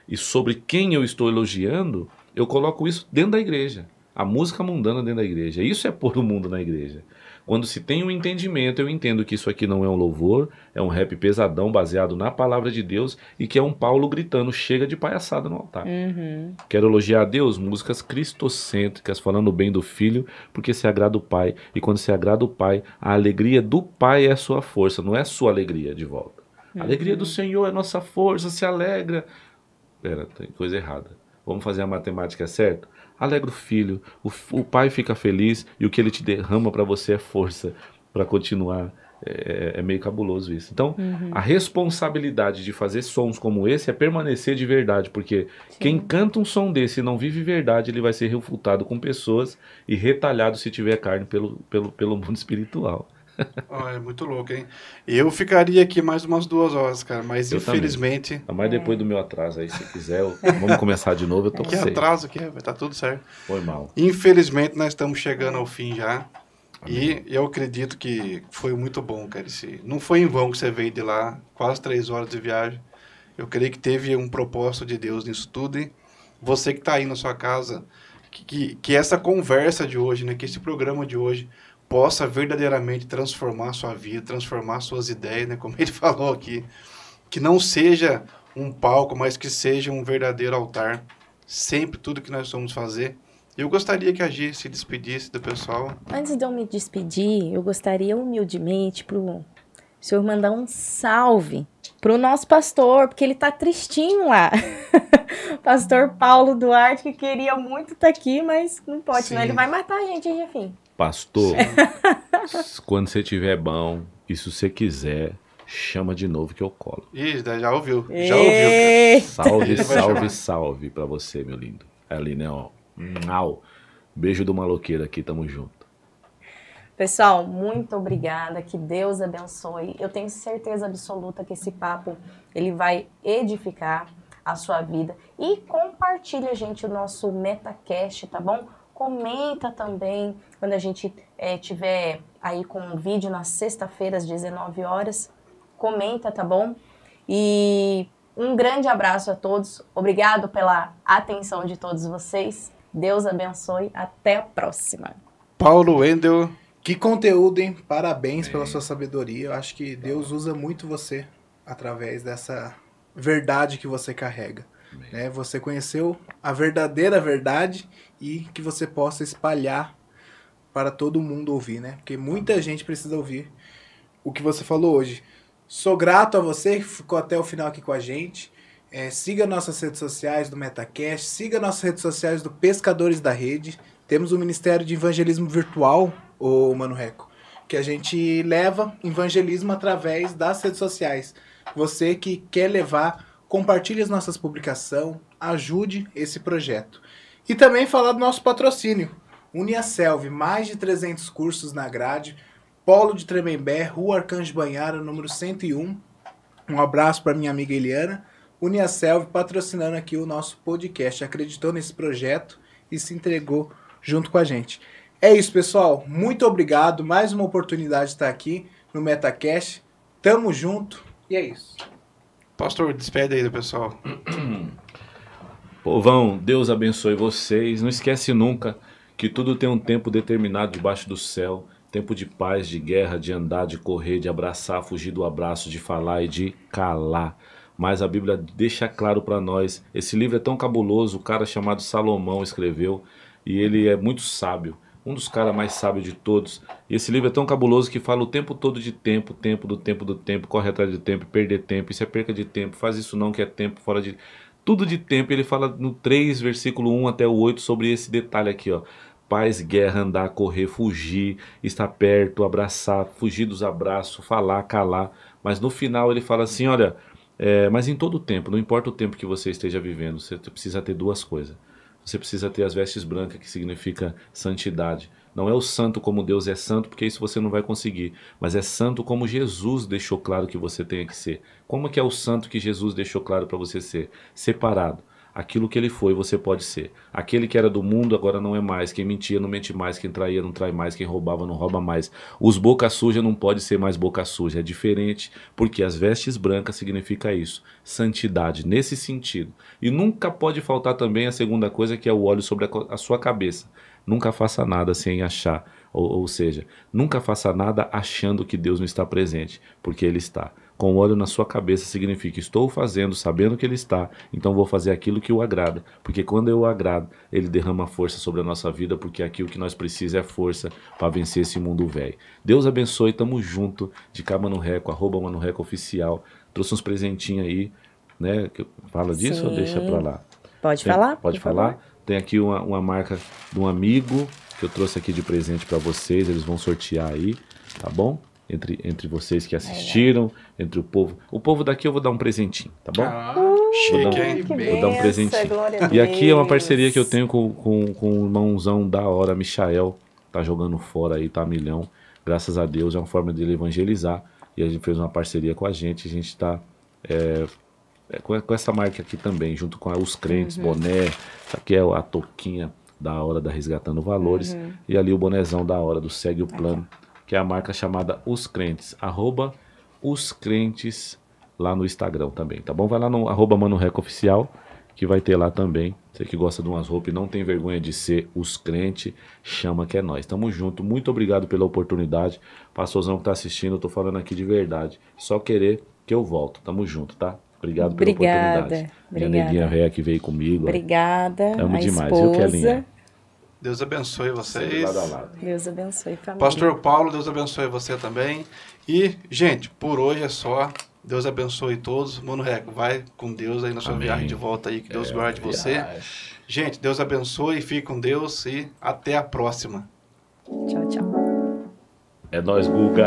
e sobre quem eu estou elogiando, eu coloco isso dentro da igreja. A música mundana dentro da igreja. Isso é pôr o mundo na igreja. Quando se tem um entendimento, eu entendo que isso aqui não é um louvor, é um rap pesadão baseado na palavra de Deus e que é um Paulo gritando, chega de palhaçada no altar. Uhum. Quero elogiar a Deus, músicas cristocêntricas, falando bem do Filho, porque se agrada o Pai. E quando se agrada o Pai, a alegria do Pai é a sua força, não é a sua alegria de volta. A alegria do Senhor é nossa força, se alegra. Tem coisa errada. Vamos fazer a matemática certa? Alegra o filho, o pai fica feliz e o que ele te derrama para você é força para continuar. É meio cabuloso isso. Então, a responsabilidade de fazer sons como esse é permanecer de verdade, porque quem canta um som desse e não vive verdade, ele vai ser refutado com pessoas e retalhado se tiver carne pelo mundo espiritual. É muito louco, hein? Eu ficaria aqui mais umas 2 horas, cara, mas eu infelizmente... Mas depois do meu atraso aí, se quiser, vamos começar de novo, eu tô com você. Que atraso que vai tá tudo certo. Foi mal. Infelizmente nós estamos chegando ao fim já. Amém. E eu acredito que foi muito bom, cara. Não foi em vão que você veio de lá, quase 3 horas de viagem. Eu creio que teve um propósito de Deus nisso tudo, hein? Você que está aí na sua casa, que essa conversa de hoje, né, que esse programa de hoje possa verdadeiramente transformar a sua vida, transformar suas ideias, né, como ele falou aqui. Que não seja um palco, mas que seja um verdadeiro altar. Sempre tudo que nós vamos fazer. Eu gostaria que a Gi se despedisse do pessoal. Antes de eu me despedir, eu gostaria humildemente pro senhor mandar um salve pro nosso pastor, porque ele tá tristinho lá. Pastor Paulo Duarte, que queria muito estar aqui, mas não pode, senão ele vai matar a gente, enfim. Pastor, quando você tiver bom, e se você quiser, chama de novo que eu colo. Ih, já ouviu, já ouviu, cara. Salve pra você, meu lindo. Ali, né, ó. Beijo do maloqueiro aqui, tamo junto. Pessoal, muito obrigada, que Deus abençoe. Eu tenho certeza absoluta que esse papo ele vai edificar a sua vida. E compartilha, gente, o nosso MetaCast, tá bom? Comenta também quando a gente tiver aí com um vídeo na sexta-feira às 19 horas. Comenta, tá bom? E um grande abraço a todos. Obrigado pela atenção de todos vocês. Deus abençoe. Até a próxima. Paulo Wendel. Que conteúdo, hein? Parabéns pela sua sabedoria. Eu acho que Deus usa muito você através dessa verdade que você carrega. Né? Você conheceu a verdadeira verdade e que você possa espalhar para todo mundo ouvir, né? Porque muita gente precisa ouvir o que você falou hoje. Sou grato a você que ficou até o final aqui com a gente. Siga nossas redes sociais do MetaCast, siga nossas redes sociais do Pescadores da Rede. Temos um Ministério de Evangelismo Virtual, ô Mano Reco, que a gente leva evangelismo através das redes sociais. Você que quer levar, compartilhe as nossas publicações, ajude esse projeto. E também falar do nosso patrocínio, Uniaselv, mais de 300 cursos na grade, Polo de Tremembé, Rua Arcanjo Banhara, número 101. Um abraço para minha amiga Eliana. Uniaselv patrocinando aqui o nosso podcast, acreditou nesse projeto e se entregou junto com a gente. É isso, pessoal. Muito obrigado. Mais uma oportunidade de estar aqui no MetaCast. Tamo junto e é isso. Pastor, despede aí do pessoal. Povão, Deus abençoe vocês. Não esquece nunca que tudo tem um tempo determinado debaixo do céu. Tempo de paz, de guerra, de andar, de correr, de abraçar, fugir do abraço, de falar e de calar. Mas a Bíblia deixa claro para nós. Esse livro é tão cabuloso, o cara chamado Salomão escreveu, e ele é muito sábio, um dos caras mais sábios de todos. E esse livro é tão cabuloso que fala o tempo todo de tempo, do tempo, corre atrás do tempo, perder tempo, isso é perca de tempo, faz isso não que é tempo, fora de... Tudo de tempo. Ele fala no 3, versículo 1 até o 8 sobre esse detalhe aqui, ó. Paz, guerra, andar, correr, fugir, estar perto, abraçar, fugir dos abraços, falar, calar. Mas no final ele fala assim, olha... mas em todo o tempo, não importa o tempo que você esteja vivendo, você precisa ter 2 coisas. Você precisa ter as vestes brancas, que significa santidade. Não é o santo como Deus é santo, porque isso você não vai conseguir. Mas é santo como Jesus deixou claro que você tem que ser. Como que é o santo que Jesus deixou claro para você ser? Separado. Aquilo que ele foi, você pode ser. Aquele que era do mundo, agora não é mais. Quem mentia, não mente mais. Quem traía, não trai mais. Quem roubava, não rouba mais. Os boca suja não pode ser mais boca suja. É diferente, porque as vestes brancas significa isso. Santidade, nesse sentido. E nunca pode faltar também a segunda coisa, que é o óleo sobre a sua cabeça. Nunca faça nada sem achar. Ou seja, nunca faça nada achando que Deus não está presente, porque Ele está. Com o óleo na sua cabeça significa, estou fazendo, sabendo que Ele está, então vou fazer aquilo que o agrada. Porque quando eu o agrado, Ele derrama força sobre a nossa vida, porque aqui o que nós precisamos é força para vencer esse mundo velho. Deus abençoe, tamo junto, de cá Mano Reco, @Mano Reco oficial. Trouxe uns presentinhos aí, né? Fala disso. Sim. Ou deixa pra lá? Pode falar? Pode falar? Favor. Tem aqui uma marca de um amigo que eu trouxe aqui de presente para vocês, eles vão sortear aí, tá bom? Entre vocês que assistiram, entre o povo. O povo daqui eu vou dar um presentinho, tá bom? Vou dar um presentinho. E aqui é uma parceria que eu tenho com um irmãozão da hora, Michael. Tá jogando fora aí, tá milhão. graças a Deus, é uma forma dele evangelizar. E a gente fez uma parceria com a gente está com essa marca aqui também, junto com Os Crentes, boné, isso aqui é a touquinha da hora da Resgatando Valores, e ali o bonézão da hora do Segue o Plano, que é a marca chamada Os Crentes, @oscrentes lá no Instagram também, tá bom? Vai lá no @ManoReco_oficial, que vai ter lá também. Você que gosta de umas roupas e não tem vergonha de ser Os Crentes, chama que é nós. Tamo junto, muito obrigado pela oportunidade. Pastorzão que tá assistindo, eu tô falando aqui de verdade. Só querer que eu volto. Tamo junto, tá? Obrigado pela oportunidade. Minha neguinha véia que veio comigo. Obrigada. Amo demais, viu, Kelinha? Deus abençoe vocês. Lado a lado. Deus abençoe, família. Pastor Paulo, Deus abençoe você também. E, gente, por hoje é só. Deus abençoe todos. Mano Reco, vai com Deus aí na sua viagem de volta aí. Que Deus guarde você. Gente, Deus abençoe, fique com Deus e até a próxima. Tchau, tchau. É nóis, Guga.